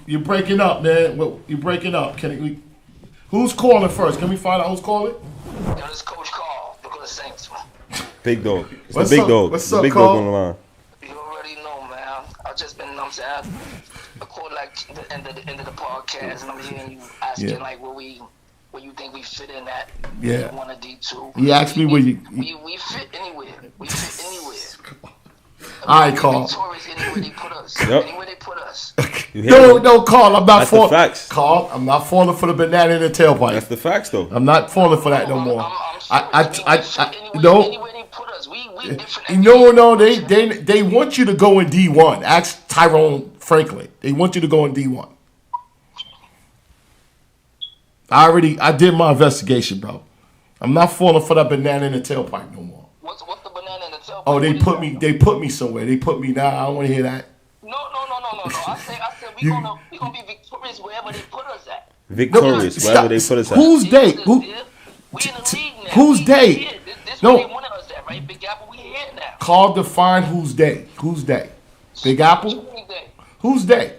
You're breaking up, man. You're breaking up. Who's calling first? Can we find out who's calling? Yo, this Coach Carl, look at the Saints, man. Big dog. It's What's the big up? dog. What's the up, big Carl? dog on the line. You already know, man. I've just been, I called like the end of the podcast, and I'm hearing you asking like where you think we fit in at. Yeah. D1 or D2. He asked me where you. We fit anywhere. We fit anywhere. All right, Carl. Victorious anywhere they put us. Yep. Anywhere they put us. No, Carl. I'm not That's the falling. facts. Carl, I'm not falling for the banana in the tailpipe. That's the facts, though. I'm not falling for that no more. I'm serious. No. Anywhere they put us. We different. No. They want you to go in D1. Ask Tyrone Franklin. They want you to go in D1. I did my investigation, bro. I'm not falling for that banana in the tailpipe no more. What's the banana in the tailpipe? Oh, they put me somewhere. They put me now. I don't want to hear that. No. I said we gonna be victorious wherever they put us at. Victorious, wherever they put us at. Who's they? We in the league now. Who's they? This No. where they wanted us at, right? Big Apple, we here now. Call define who's they. Who's they? Big Apple? Everything. Who's they?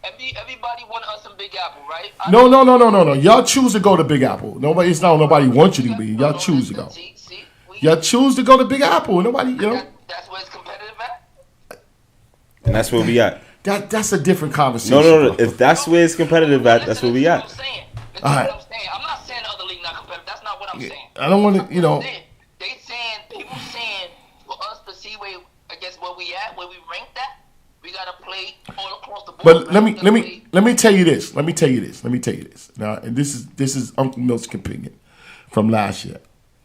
Everybody wanted us in Big Apple, right? No. Y'all choose to go to Big Apple. It's not nobody wants you to be. Y'all choose to go. Y'all choose to go to Big Apple. Nobody, That's where it's competitive at? And that's where we at. That's a different conversation. No. bro. If that's where it's competitive at, that's where we at. That's what I'm saying. All right. I'm not saying the other league not competitive. That's not what I'm saying. I don't want to, People saying for us to see where we at, where we ranked at, we gotta play all across the board. But let me tell you this. Let me tell you this. Now, and this is Uncle Milt's opinion from last year,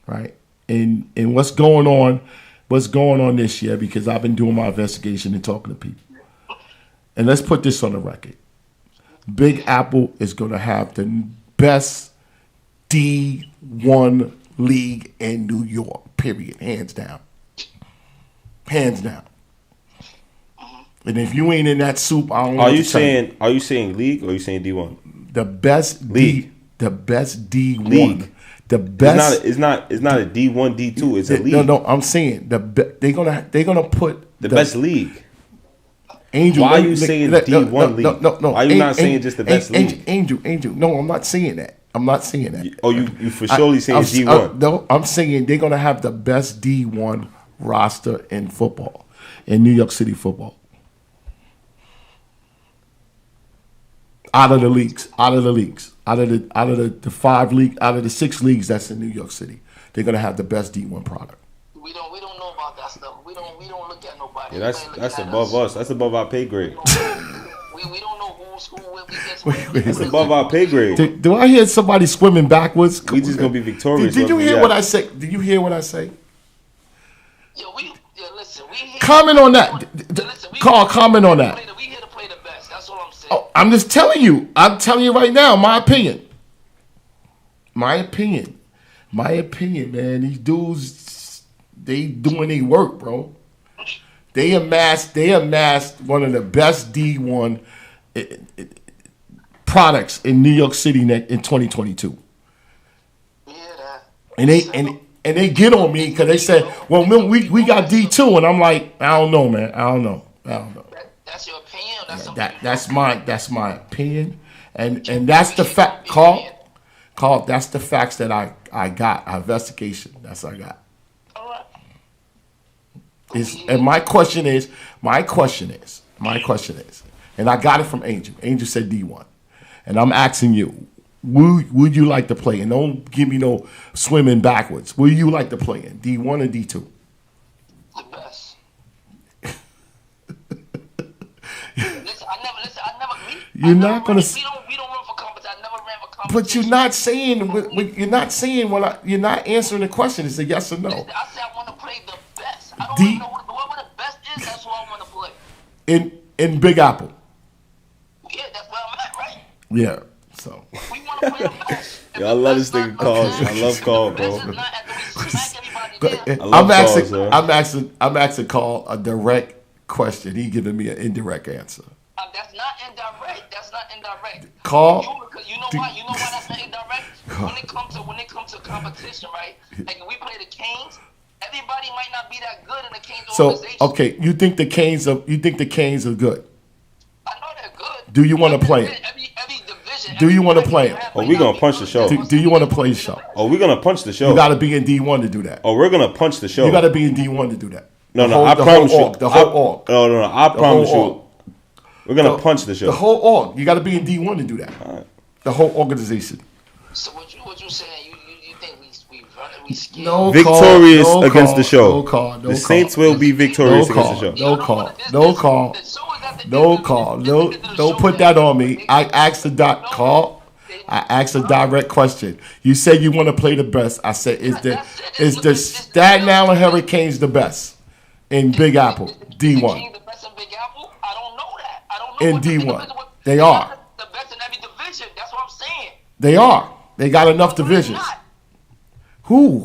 right? And what's going on this year, because I've been doing my investigation and talking to people. And let's put this on the record. Big Apple is going to have the best D1 league in New York, period. Hands down. Hands down. And if you ain't in that soup, I don't know. Are you saying league or are you saying D1? The best league. The best D1. League. The best. It's not a D1, D2. It's a league. No. I'm saying they're gonna put the best league. Angel. Why are you saying D1 league? No. Why are you not saying just the best league? Angel. No, I'm not saying that. Oh, you for surely saying D1? No, I'm saying they're gonna have the best D1 roster in football, in New York City football. Out of the the 6 leagues that's in New York City, they're gonna have the best D1 product. We don't know about that stuff. We don't look at nobody. Yeah, that's above us. That's above our pay grade. We don't know who's who. It's above our pay grade. Do I hear somebody swimming backwards? We just gonna be victorious. Did you hear what I say? Did you hear what I say? Listen. Comment on that. Carl, comment on that. We here to play the best. That's all I'm saying. Oh, I'm just telling you. I'm telling you right now. My opinion. My opinion, man. These dudes, they doing their work, bro. They amassed one of the best D1 products in New York City in 2022. Yeah, that. And they get on me because they said, well, we got D2, and I'm like, I don't know, man. I don't know. That's your opinion. That's my opinion, and that's the fact. Carl, that's the facts that I got. Our investigation. That's what I got. All right. And my question is, and I got it from Angel. Angel said D1, and I'm asking you, would you like to play? And don't give me no swimming backwards. Would you like to play in D1 or D2? The best. I never. You're not gonna. We don't run for competition. I never ran for competition. But you're not answering the question. It's a yes or no. I said I want to play the best. I don't know what the best is. That's what I want to play. In Big Apple. Yeah. So. We want to play the best. Yo, I love this nigga Carl. I love Carl, bro. Best is not after we smack everybody down. I'm asking Carl a direct question. He giving me an indirect answer. That's not indirect. That's not indirect. Carl, You know why? You know why that's not indirect? When it comes to competition, right? Like if we play the Canes, everybody might not be that good in the Canes organization. Okay, you think the Canes are good? I know they're good. Do you want to play it? Every division. Do you want to play it? Oh, we gonna punch the show. Do you want to play the show? Oh, we're gonna punch the show. You got to be in D1 to do that. Oh, we're gonna punch the show. You got to be in D1 to do that. No, I promise you. The whole org. No, I promise whole you. We're gonna punch the show. The whole org. You got to be in D1 to do that. Right. The whole organization. So what you saying? You think we run it? We scared? No, Victorious Carl, against the show. No, Carl. No, The Saints will be victorious against the show. No call. No call. No call. No, don't put that on me. I asked a direct question. You said you want to play the best. I said, is the Staten Island Hurricanes the best in Big Apple? D1. The best in Big Apple? I don't know that. I don't know. In D1, they are. The best in every division. That's what I'm saying. They are. They got enough divisions. Who?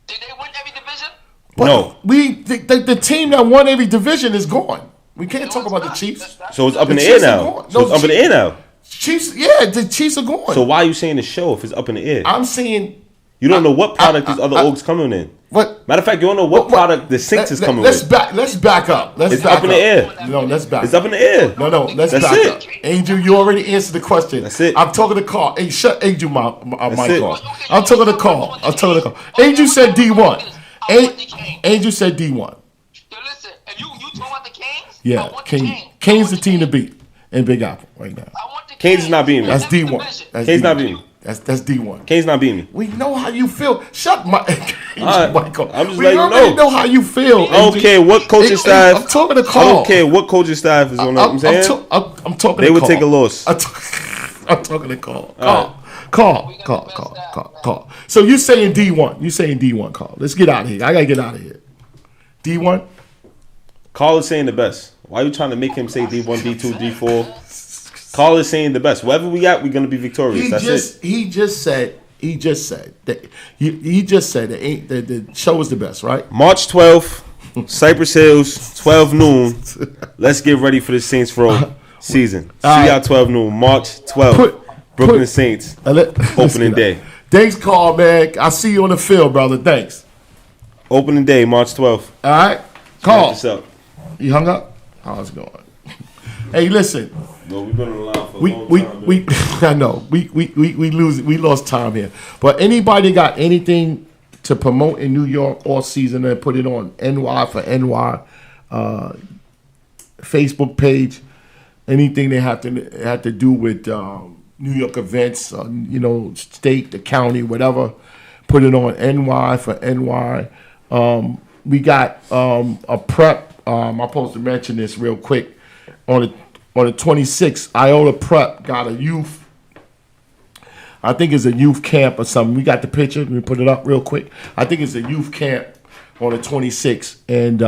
Did they win every division? But No. The team that won every division is gone. We can't talk about the Chiefs. So it's up in The the air Chiefs are now. gone. So it's No, up in the air now. Chiefs, yeah, the Chiefs are gone. So why are you saying the show if it's up in the air? I'm saying, You don't know what product these other orgs coming in. what? Matter of fact, you don't know what product the Saints is coming Let's with. back up. It's up in the air. No, let's back. It's up in the air. No, let's That's back it. up. Angel, you already answered the question. That's it. I'm talking to Carl. Hey, shut Angel my mic it. off. I'm talking to Carl. Angel said D1. Angel said D1. Yo, listen, if you talking about the Canes? Yeah, I want the Canes. Canes the team to beat in Big Apple right now. I want the Canes is not beating me. That's Every D1. division. That's Canes not D1. beating me. That's D1. Canes not beating me. We know how you feel. Shut my right. Michael. I'm just we letting you already know. how you feel. I don't care what coaching staff. I'm talking to I Carl. don't care what coaching staff is on. I'm saying I'm talking. they to would Carl. take a loss. I'm talking to Carl. Carl. So you saying D1? You saying D1, Carl? Let's get out of here. I gotta get out of here. D1. Carl is saying the best. Why are you trying to make him say D1, D2, D4? Carl is saying the best. Wherever we at, we're gonna be victorious. That's it. He just said that the show is the best, right? March 12th, Cypress Hills, 12 noon. Let's get ready for the Saints Row season. See y'all 12 noon, March 12th. Brooklyn Saints opening day. Thanks, Carl, man. I see you on the field, brother. Thanks. Opening day, March 12th. All right, Carl. What's up? You hung up? How's it going? Hey, listen. No, we've been on the line for a long time. We I know. We lost time here. But anybody got anything to promote in New York all season and put it on NY for NY Facebook page? Anything they have to do with New York events, state, the county, whatever. Put it on NY for NY. We got a prep. I'm supposed to mention this real quick. On the 26th, Iola Prep got a youth. I think it's a youth camp or something. We got the picture. Let me put it up real quick. I think it's a youth camp on the 26th, and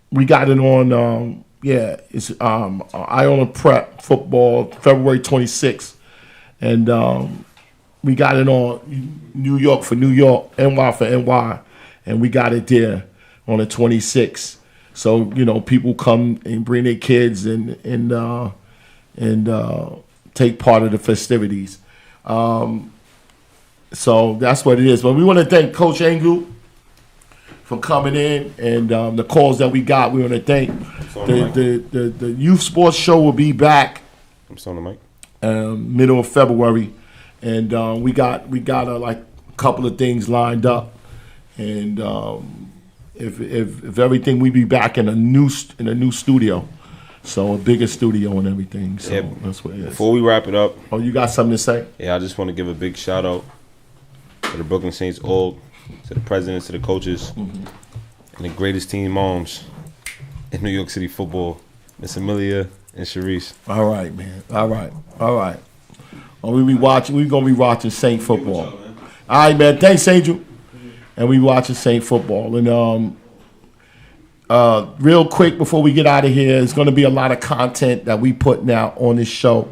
we got it on. It's Iola Prep football, February 26th, and we got it on New York for New York, NY for NY, and we got it there on the 26th. So people come and bring their kids and take part of the festivities. So that's what it is. But we want to thank Coach Angel for coming in and the calls that we got. We want to thank the youth sports show will be back. I'm still on the mic. Middle of February, and we got like a couple of things lined up, and if everything, we be back in a new studio, so a bigger studio and everything. So that's what it is. Before we wrap it up, oh, you got something to say? Yeah, I just want to give a big shout out to the Brooklyn Saints org, to the presidents, to the coaches, and the greatest team moms in New York City football, Miss Amelia and Sharice. All right, man. All right. We're gonna be watching Saint football. All right, man. Thanks, Angel. And we watching Saint football. And real quick before we get out of here, there's going to be a lot of content that we putting out on this show.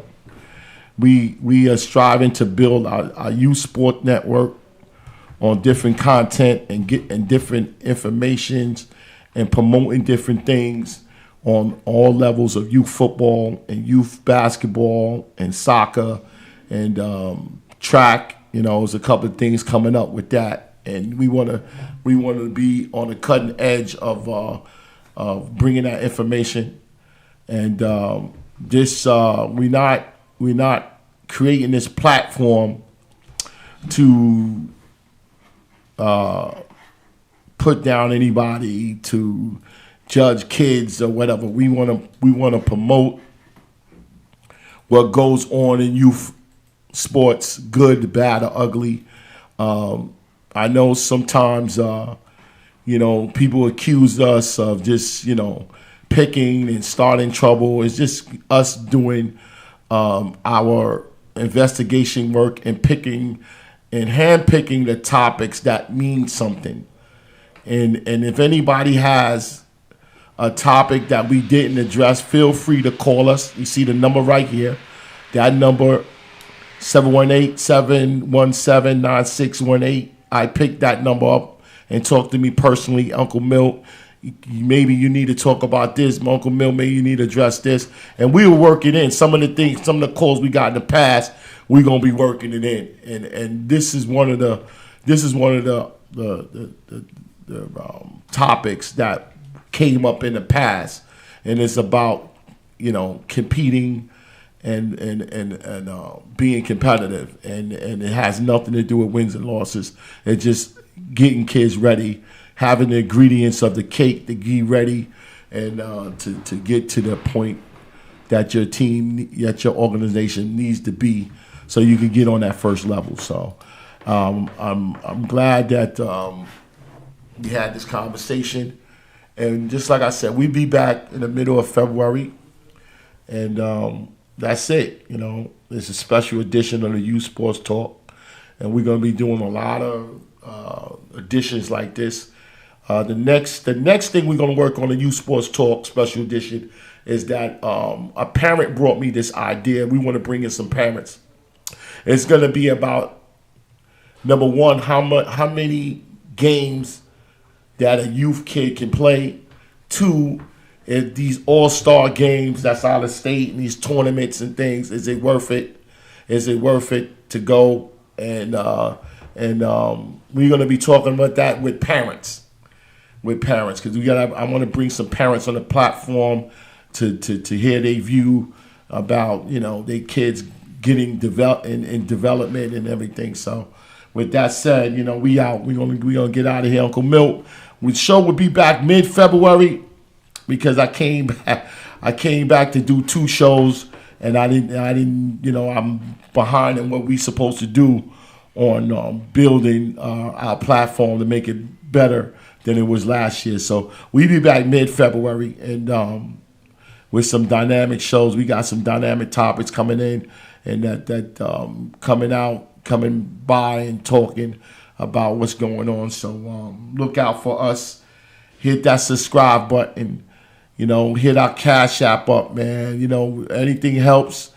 We are striving to build our youth sport network on different content and different informations and promoting different things on all levels of youth football and youth basketball and soccer and track. There's a couple of things coming up with that, and we want to be on the cutting edge of bringing that information. And we're not creating this platform to put down anybody, to judge kids or whatever. We want to promote what goes on in youth sports, good, bad, or ugly. I know sometimes people accuse us of just picking and starting trouble. It's just us doing our investigation work and picking and handpicking the topics that mean something. And if anybody has a topic that we didn't address, feel free to call us. You see the number right here. That number, 718-717-9618. I picked that number up and talk to me personally, Uncle Milt. Maybe you need to talk about this, Uncle Milt. Maybe you need to address this, and we will work it in. Some of the calls we got in the past, we're gonna be working it in, and this is one of the topics that came up in the past, and it's about competing and being competitive, and it has nothing to do with wins and losses. It's just getting kids ready, having the ingredients of the cake to get ready, and to get to the point that your team, that your organization needs to be, so you can get on that first level. So I'm glad that we had this conversation, and just like I said, we'll be back in the middle of February, and that's it. It's a special edition of the Youth Sports Talk, and we're going to be doing a lot of editions like this. The next thing we're going to work on the Youth Sports Talk special edition is that a parent brought me this idea. We want to bring in some parents. It's going to be about, number one, how many games that a youth kid can play. Two, if these all-star games that's out of state and these tournaments and things, is it worth it? Is it worth it to go? And we're going to be talking about that with parents. Because I want to bring some parents on the platform to hear their view about their kids getting in development and everything. So with that said, we out. We're gonna get out of here, Uncle Milt. The show will be back mid-February, because I came back to do 2 shows, and I didn't I'm behind in what we supposed to do on building our platform to make it better than it was last year. So we'll be back mid-February, and with some dynamic shows. We got some dynamic topics coming in, and that coming by and talking about what's going on. So look out for us. Hit that subscribe button. Hit our Cash App up, man. Anything helps.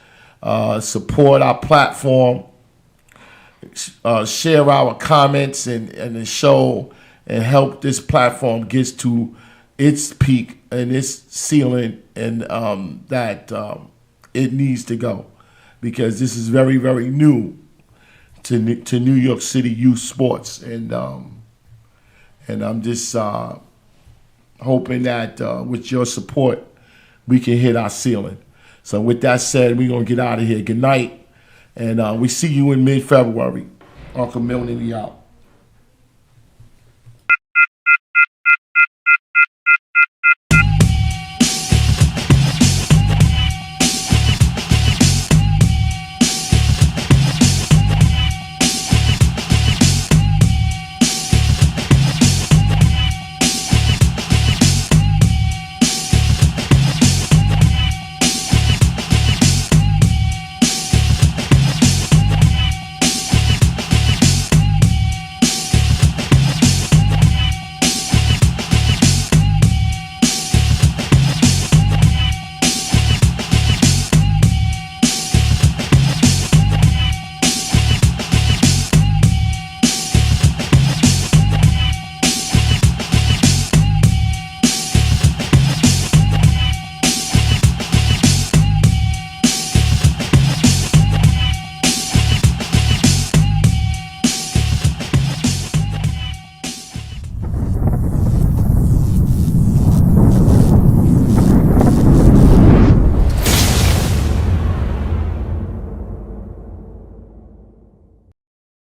Support our platform. Share our comments and the show, and help this platform get to its peak and its ceiling, and that it needs to go, because this is very, very new to New York City youth sports, and I'm just hoping that with your support we can hit our ceiling. So with that said, we're gonna get out of here. Good night, and we see you in mid-February. Uncle Milt, we out.